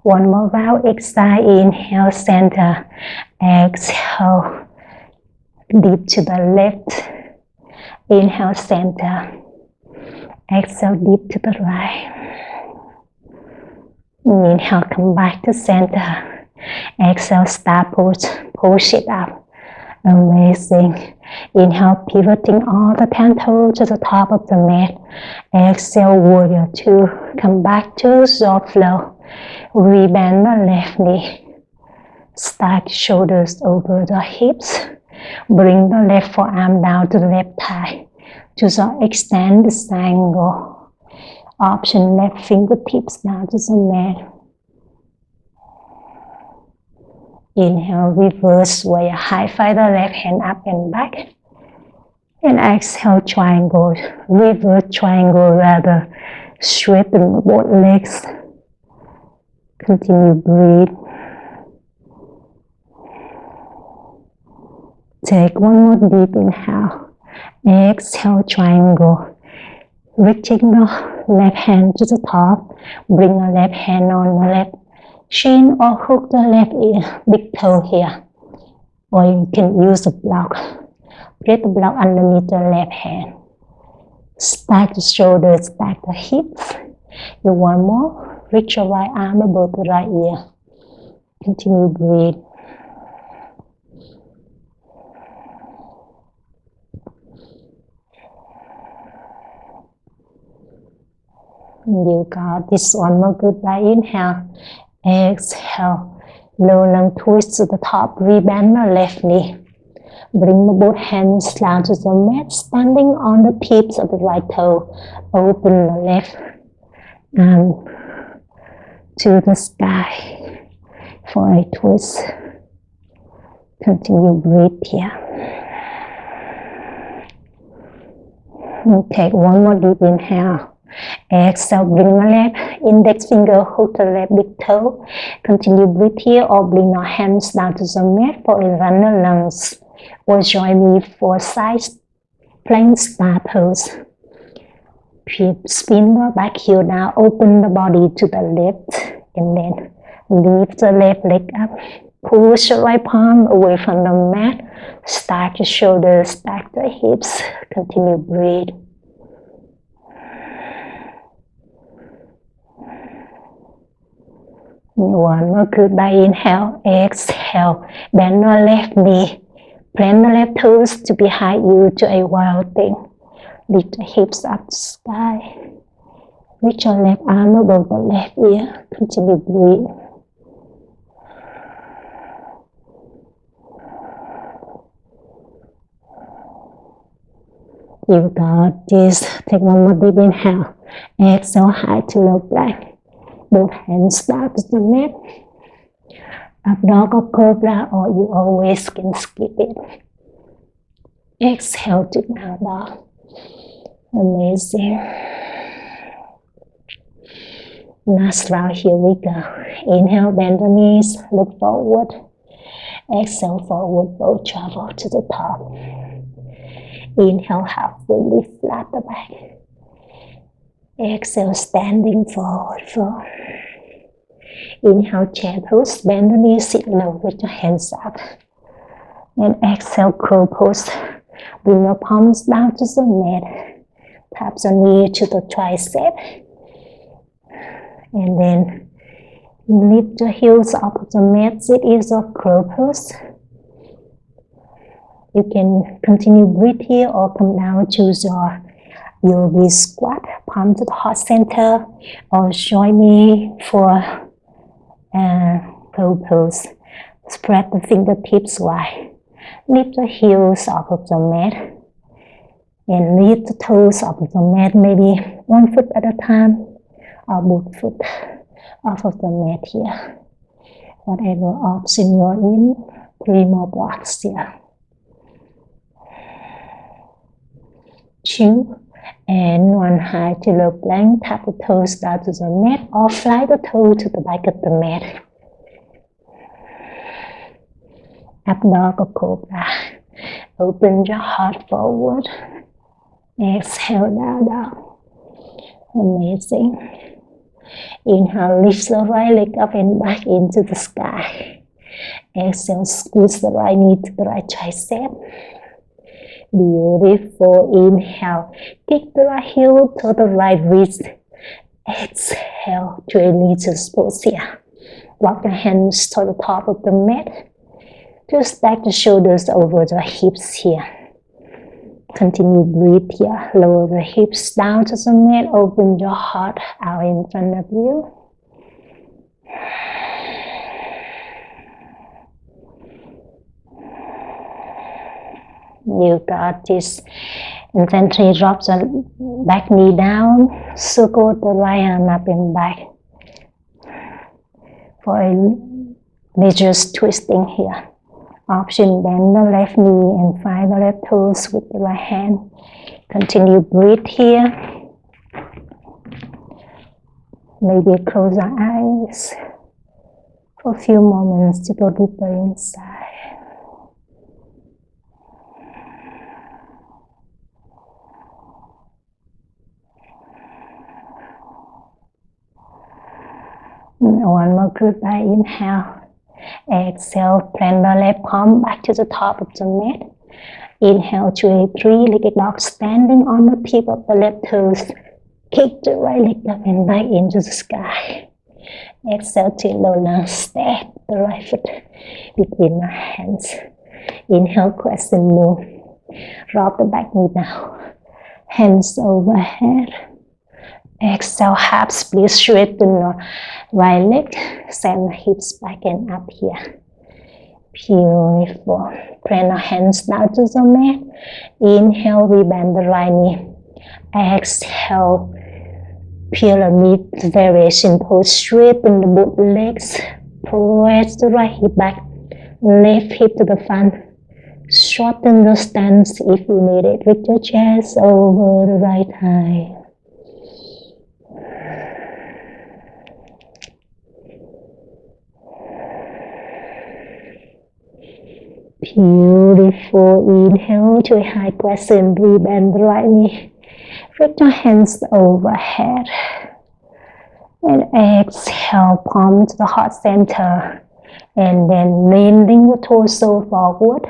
One more round, exhale, inhale, center. Exhale, dip to the left. Inhale, center. Exhale, dip to the right. Inhale, come back to center. Exhale, star pose, push it up. Amazing. Inhale, pivoting all the 10 toes to the top of the mat. Exhale, warrior two. Come back to soft flow. Rebend the left knee. Stack shoulders over the hips. Bring the left forearm down to the left thigh. Just extend the triangle. Option left fingertips down to the mat. Inhale, reverse warrior. High five the left hand up and back. And exhale, triangle. Reverse triangle, rather straighten both legs. Continue breathe. Take one more deep inhale. Exhale, triangle. Reaching the left hand to the top. Bring the left hand on the left shin or hook the left ear, big toe here. Or you can use a block. Place the block underneath the left hand. Stack the shoulders, stack the hips. You want more? Reach your right arm above the right ear. Continue breathe. You got this. One more goodbye. Inhale. Exhale. Low lunge twist to the top. Rebend the left knee. Bring the both hands down to the mat. Standing on the tips of the right toe. Open the left arm to the sky for a twist. Continue breathe here. And take one more deep inhale. Exhale, bring the left index finger, hook the left big toe. Continue breathe here, or bring your hands down to the mat for a runner lunge. Or join me for side plank star pose. Spin the back heel down, open the body to the left, and then lift the left leg up. Push the right palm away from the mat. Stack the shoulders, stack the hips. Continue breathe. One more goodbye. Inhale, exhale. Bend your left knee. Plant the left toes to behind you to a wild thing. Lift the hips up to sky. Reach your left arm above the left ear. Continue breathe. You got this. Take one more deep inhale. Exhale, high to low plank. Both hands down to the mat. Up dog or cobra, or you always can skip it. Exhale to down dog. Amazing. Last round, here we go. Inhale, bend the knees, look forward. Exhale, forward, both travel to the top. Inhale, halfway lift, flat the back. Exhale, standing forward, fold. Inhale, chair pose, bend the knees, sit low with your hands up. And exhale, crow pose. Bring your palms down to the mat. Tap your knee to the tricep. And then lift your heels up of the mat. Sit is a crow pose. You can continue breathe here or come down to your yogi squat, palm to the heart center, or join me for crow pose. Spread the fingertips wide. Lift the heels off of the mat and lift the toes off of the mat, maybe 1 foot at a time or both foot off of the mat here. Whatever option you're in, 3 more blocks here. 2 and 1, high to low plank. Tap the toes down to the mat or fly the toe to the back of the mat. Up dog or cobra. Open your heart forward. Exhale, down dog. Amazing. Inhale, lift the right leg up and back into the sky. Exhale, squeeze the right knee to the right tricep. Beautiful. Inhale, kick the right heel to the right wrist. Exhale, join knee to the pose here. Walk the hands to the top of the mat. Just stack the shoulders over the hips here. Continue breathe here. Lower the hips down to the mat. Open your heart out in front of you. You got this. And then drop the back knee down. Circle the right arm up and back. For a major twisting here. Option, bend the left knee and find the left toes with the right hand. Continue breathe here. Maybe close our eyes for a few moments to go deeper inside. One more goodbye. Inhale. Exhale, plant the left palm back to the top of the mat. Inhale to a 3-legged dog, standing on the tip of the left toes. Kick the right leg up and back into the sky. Exhale to low lunge, stack the right foot between the hands. Inhale, crescent moon. Drop the back knee down. Hands overhead. Exhale, half split, straighten your right leg. Send the hips back and up here. Beautiful. Plant the hands down to the mat. Inhale, we bend the right knee. Exhale, pyramid variation pose. Straighten the both legs. Press the right hip back. Left hip to the front. Shorten the stance if you need it. With your chest over the right thigh. Beautiful. Inhale to a high crescent. Bend the right knee. Lift your hands overhead. And exhale, palm to the heart center. And then leaning the torso forward.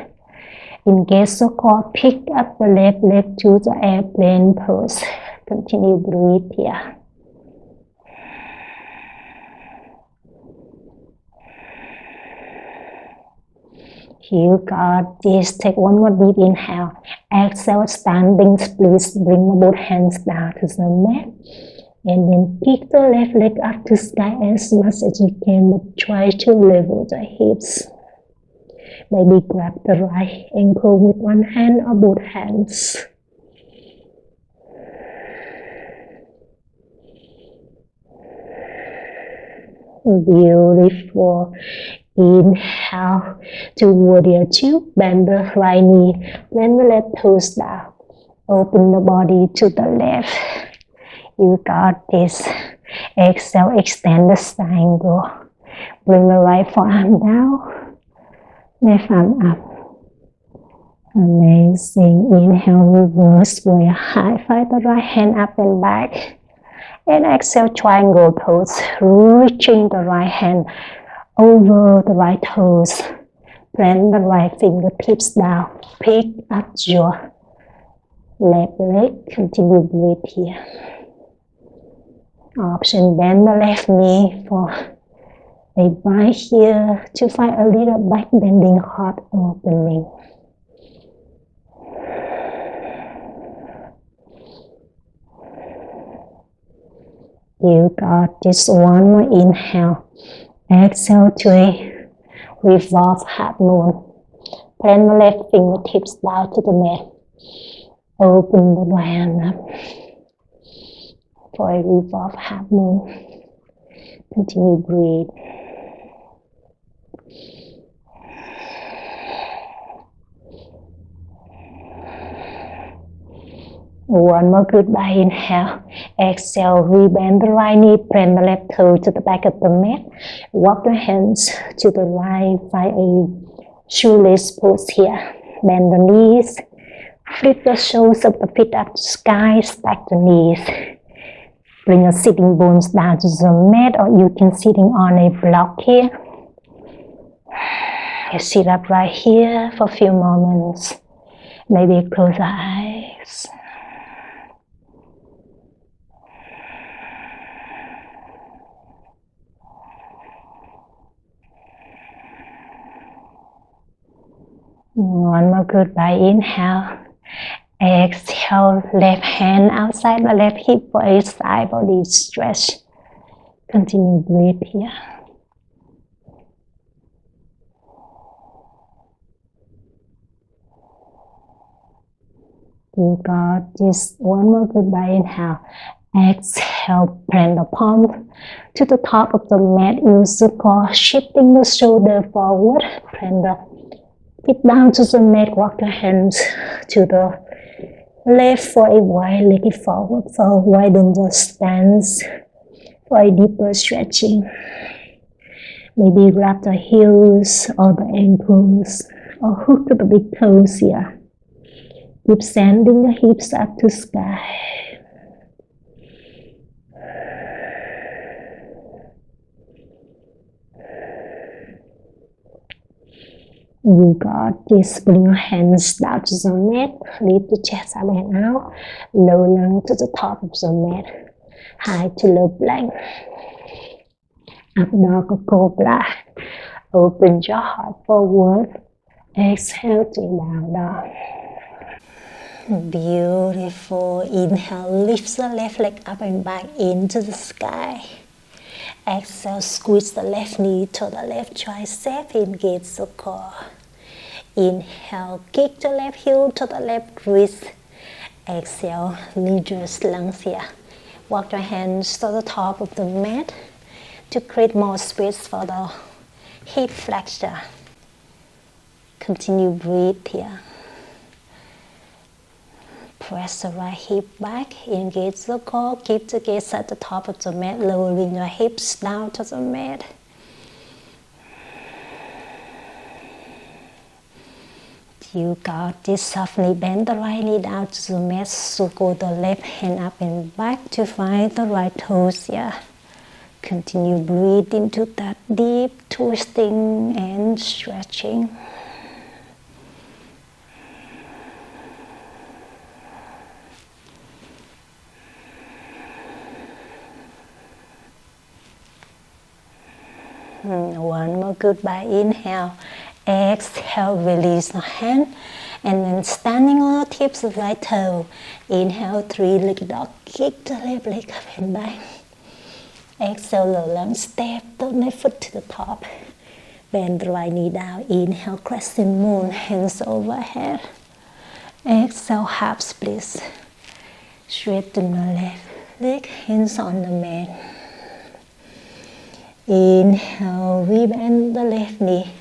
Engage the core. Pick up the left leg to the airplane pose. Continue breathe here. You got this. Take one more deep inhale. Exhale, standing splits. Bring the both hands down to the mat. And then kick the left leg up to sky as much as you can, but try to level the hips. Maybe grab the right ankle with one hand or both hands. Beautiful. Inhale to warrior two. Bend the right knee. Bend the left toes down. Open the body to the left. You got this. Exhale, extend the triangle. Bring the right forearm down. Left arm up. Amazing. Inhale, reverse warrior high. Find the right hand up and back. And exhale, triangle pose. Reaching the right hand over the right toes. Plant the right fingertips down. Pick up your left leg. Continue breathe here. Option, bend the left knee for a bite here to find a little back bending, heart opening. You got this. One more inhale. Exhale to a revolve half moon. Plant the left fingertips down to the mat. Open the right hand up for a revolve half moon. Continue breathe. One more goodbye inhale. Exhale, rebend the right knee, plant the left toe to the back of the mat. Walk the hands to the right, find a shoelace pose here. Bend the knees, flip the soles of the feet up to sky, stack the knees. Bring your sitting bones down to the mat, or you can sitting on a block here. You sit up right here for a few moments. Maybe close your eyes. One more goodbye inhale. Exhale, left hand outside the left hip for a side body stretch. Continue breathe here. You got this. One more goodbye inhale. Exhale, plant the palm to the top of the mat. Use the core, shifting the shoulder forward. Plant the feet down to the mat. Walk your hands to the left for a wide-legged forward fold. Widen the stance for a deeper stretching. Maybe grab the heels or the ankles or hook to the big toes here. Keep sending the hips up to sky. You got this. Bring your hands down to the mat. Lift the chest up and out. Low lung to the top of the mat. High to low plank. Up dog or cobra. Open your heart forward. Exhale to down dog. Beautiful. Inhale, lift the left leg up and back into the sky. Exhale, squeeze the left knee to the left tricep, engage the core. Inhale, kick the left heel to the left wrist. Exhale, lead your lungs here. Walk your hands to the top of the mat to create more space for the hip flexor. Continue breathe here. Press the right hip back, engage the core, keep the gaze at the top of the mat, lowering your hips down to the mat. You got this. Softly bend the right knee down to the mat, so go the left hand up and back to find the right toes here. Continue breathe into that deep twisting and stretching. One more goodbye inhale. Exhale, release the hand. And then standing on the tips of the right toe. Inhale, 3-legged dog. Kick the left leg up and back. Exhale, low lunge, step the left foot to the top. Bend the right knee down. Inhale, crescent moon, hands overhead. Exhale, half split. Straighten the left leg, hands on the mat. Inhale, rebend the left knee.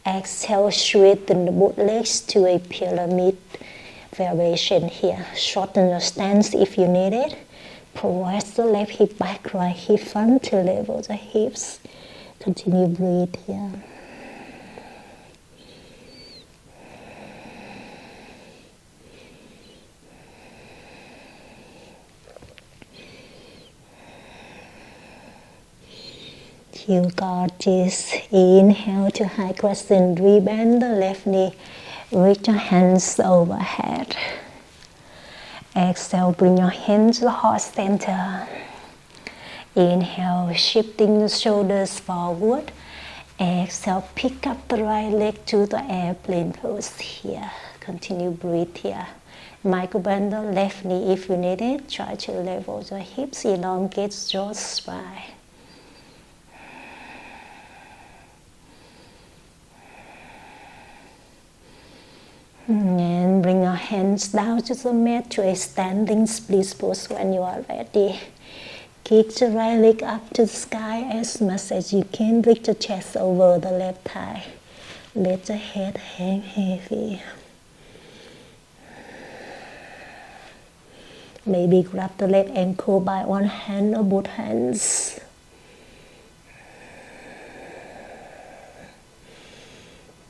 Exhale, straighten the both legs to a pyramid variation here. Shorten your stance if you need it. Press the left hip back, right hip front to level the hips. Continue breathe here. You got this. Inhale to high crescent, rebend the left knee, reach your hands overhead. Exhale, bring your hands to the heart center. Inhale, shifting the shoulders forward. Exhale, pick up the right leg to the airplane pose here. Continue breathe here. Micro bend the left knee if you need it. Try to level the hips, elongate your spine. And bring your hands down to the mat to a standing split pose when you are ready. Kick the right leg up to the sky as much as you can. Reach the chest over the left thigh. Let the head hang heavy. Maybe grab the left ankle by one hand or both hands.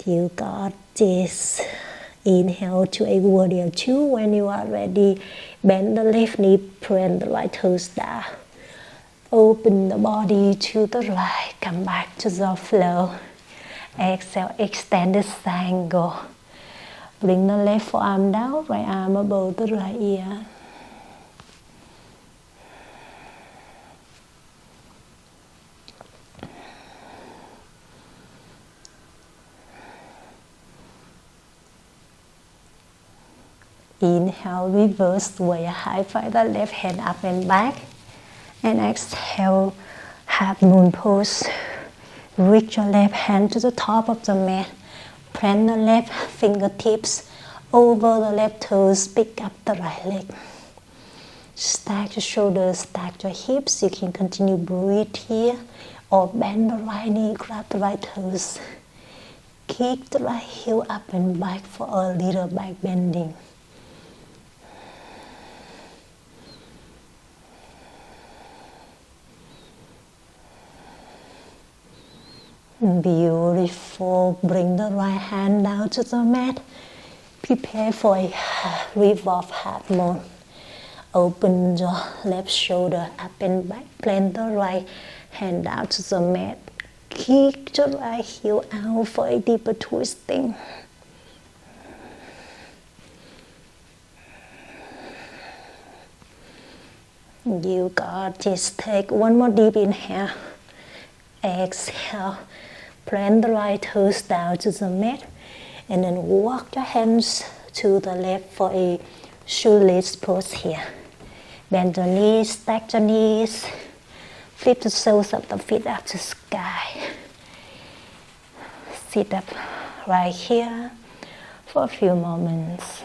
You got this. Inhale to a warrior two. When you are ready, bend the left knee, plant the right toes down. Open the body to the right, come back to the floor. Exhale, extend this angle. Bring the left forearm down, right arm above the right ear. Inhale, reverse way, high five the left hand up and back. And exhale, half moon pose. Reach your left hand to the top of the mat. Plant the left fingertips over the left toes. Pick up the right leg. Stack your shoulders, stack your hips. You can continue breathe here. Or bend the right knee, grab the right toes. Kick the right heel up and back for a little back bending. Beautiful. Bring the right hand down to the mat. Prepare for a revolve half moon. Open your left shoulder up and back. Plant the right hand down to the mat. Kick the right heel out for a deeper twisting. You got this. Take one more deep inhale. Exhale. Plant the right toes down to the mat. And then walk your hands to the left for a shoelace pose here. Bend your knees, stack your knees. Flip the soles of the feet up to the sky. Sit up right here for a few moments.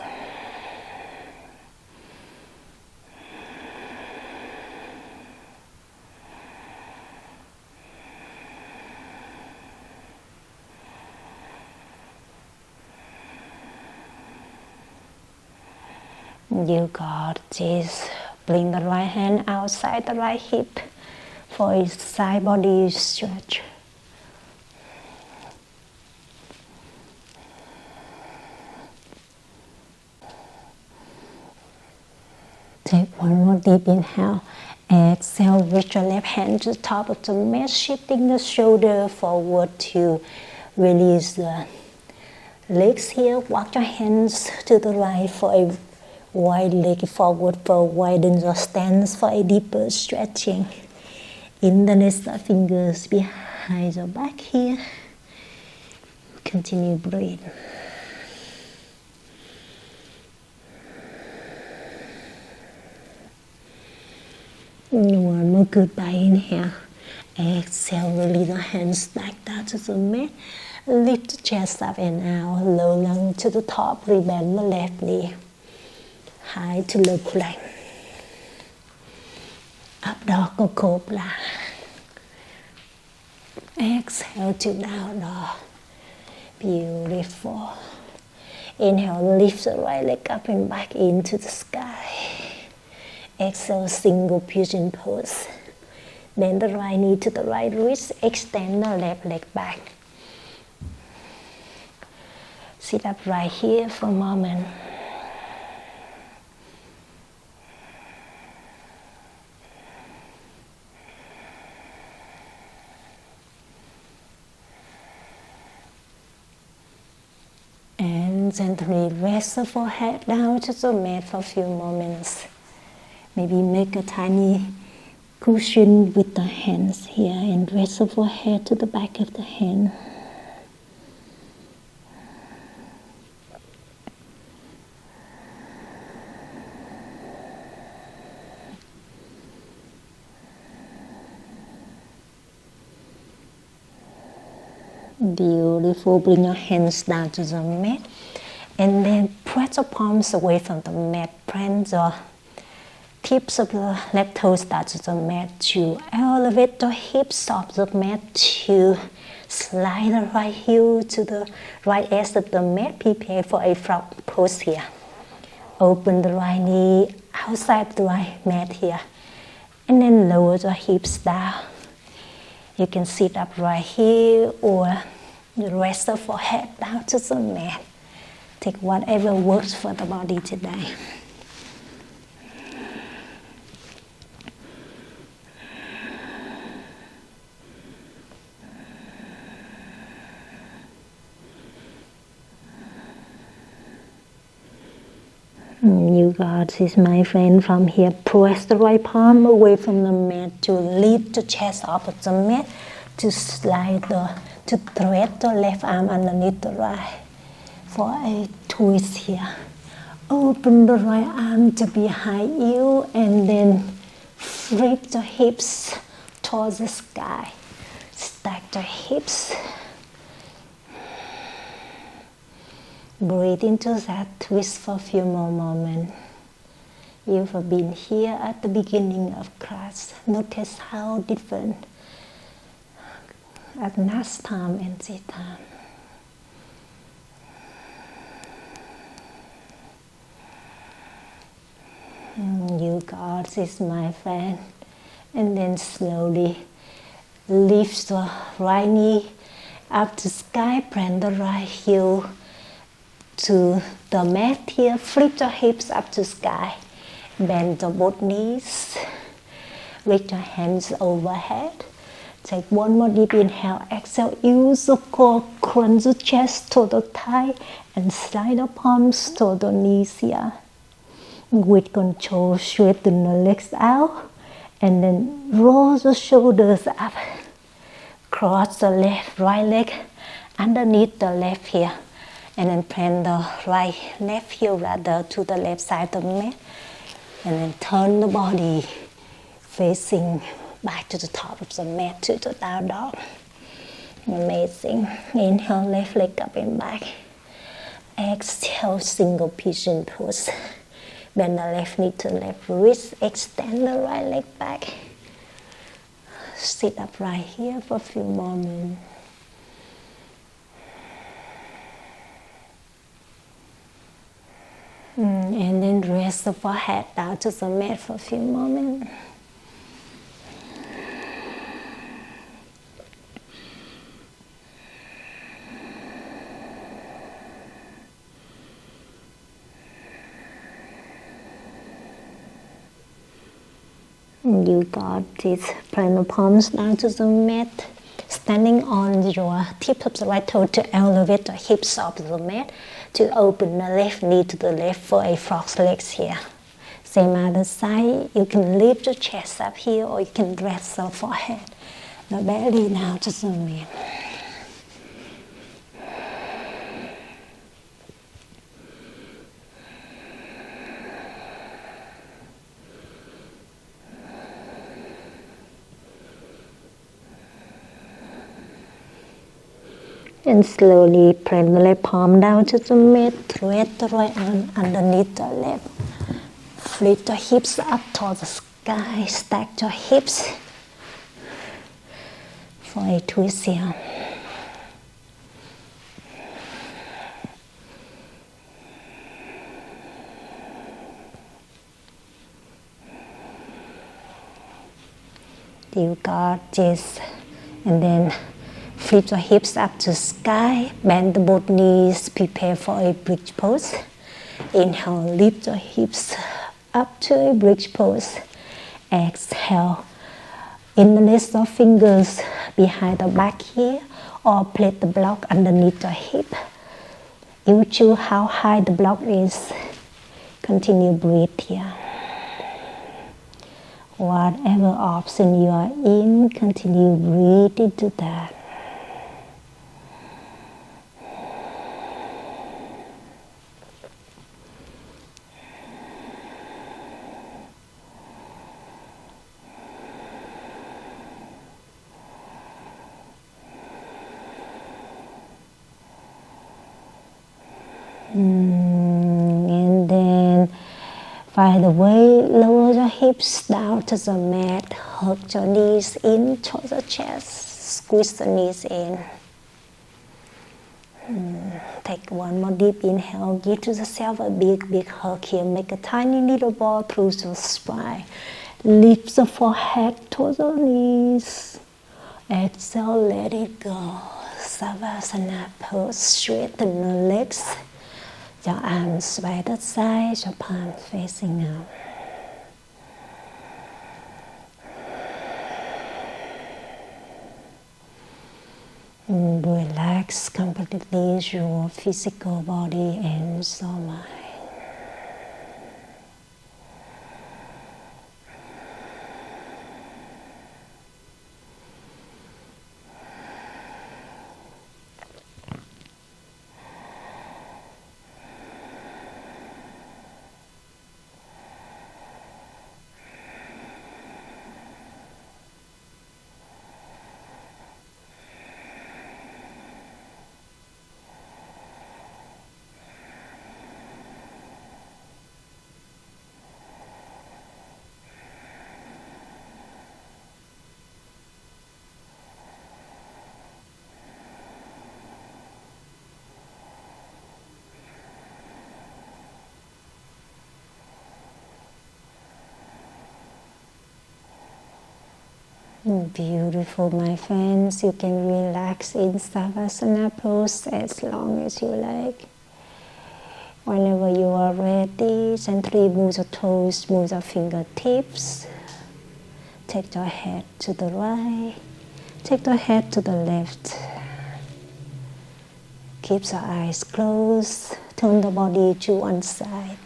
You got this. Bring the right hand outside the right hip for a side body stretch. Take one more deep inhale. Exhale, reach your left hand to the top of the mat, shifting the shoulder forward to release the legs here. Walk your hands to the right for a wide leg forward for widen your stance for a deeper stretching. Interlace the fingers behind your back here. Continue breathe. One more goodbye inhale. Exhale, release the hands back down to the mat. Lift the chest up and out. Low lung to the top. Rebend the left knee. High to low plank. Up dog or cobra. Exhale to down dog. Beautiful. Inhale, lift the right leg up and back into the sky. Exhale, single pigeon pose. Bend the right knee to the right wrist. Extend the left leg back. Sit up right here for a moment. And gently rest the forehead down to the mat for a few moments. Maybe make a tiny cushion with the hands here and rest the forehead to the back of the hand. Beautiful. Bring your hands down to the mat and then press your palms away from the mat. Plant your tips of the left toes down to the mat to elevate the hips off the mat, to slide the right heel to the right edge of the mat. Prepare for a frog pose here. Open the right knee outside the right mat here and then lower the hips down. You can sit up right here or rest the forehead down to the mat. Take whatever works for the body today. You got this, my friend. From here, press the right palm away from the mat to lift the chest off of the mat, to to thread the left arm underneath the right for a twist here. Open the right arm to behind you and then flip the hips towards the sky. Stack the hips. Breathe into that twist for a few more moments. You've been here at the beginning of class. Notice how different at last time and this time. You got this, my friend. And then slowly lift the right knee up to sky. Plant the right heel to the mat here. Flip the hips up to sky. Bend the both knees. Reach your hands overhead. Take one more deep inhale. Exhale. Use the core. Crunch the chest to the thigh and slide the palms to the knees here. With control, straighten the legs out and then roll the shoulders up. Cross the right leg underneath the left here. And then plant the left heel rather to the left side of the mat. And then turn the body facing back to the top of the mat to the down dog. Amazing. Inhale, left leg up and back. Exhale, single pigeon pose. Bend the left knee to the left wrist. Extend the right leg back. Sit up right here for a few moments. And then rest the forehead down to the mat for a few moments. You got this. Plant the palms down to the mat. Standing on your tip of the right toe to elevate the hips off the mat. To open the left knee to the left for a frog's legs here. Same other side. You can lift the chest up here or you can rest the forehead. The belly down to the mat. And slowly press the left palm down to the mat, thread the right arm underneath the left. Flip the hips up towards the sky, stack your hips for a twist here. You got this. And then flip your hips up to sky, bend both knees, prepare for a bridge pose. Inhale, lift your hips up to a bridge pose. Exhale, interlace your fingers behind the back here or place the block underneath your hip. You choose how high the block is. Continue breathe here. Whatever option you are in, continue breathe into that. And then find a way, lower your hips down to the mat, hug your knees in towards the chest, squeeze the knees in. Take one more deep inhale, give to yourself a big hug here, make a tiny little ball through your spine. Lift the forehead towards your knees. Exhale, let it go. Savasana pose, straighten the legs. Your arms by the side, your palms facing out. Relax completely your physical body and soul mind. Beautiful, my friends. You can relax in Savasana pose as long as you like. Whenever you are ready, gently move your toes, move your fingertips. Take your head to the right, take your head to the left. Keep your eyes closed, turn the body to one side.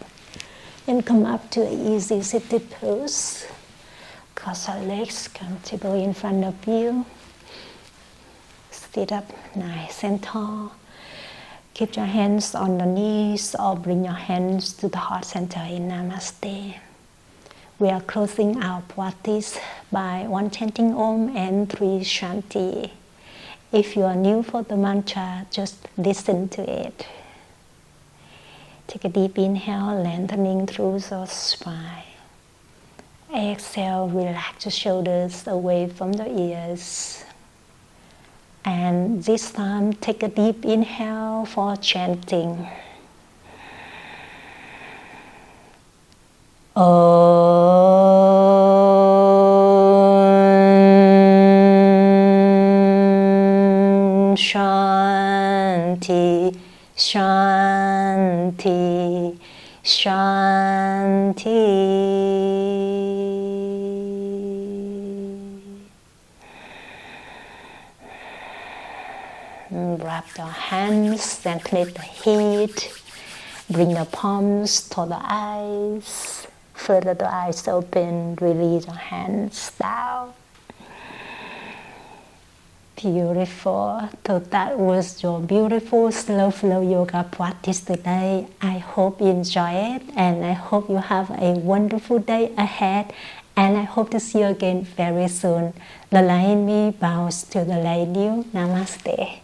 And come up to an easy seated pose. Cross your legs comfortable in front of you. Sit up nice and tall. Keep your hands on the knees or bring your hands to the heart center in Namaste. We are closing our practice by 1 chanting Om and 3 Shanti. If you are new for the mantra, just listen to it. Take a deep inhale, lengthening through your spine. Exhale, relax your shoulders away from the ears. And this time, take a deep inhale for chanting. Om Shanti, Shanti, Shanti. Wrap your hands, then clip the heat. Bring the palms to the eyes. Further the eyes open, release your hands down. Beautiful. So that was your beautiful slow flow yoga practice today. I hope you enjoy it and I hope you have a wonderful day ahead. And I hope to see you again very soon. The light in me bows to the light in you. Namaste.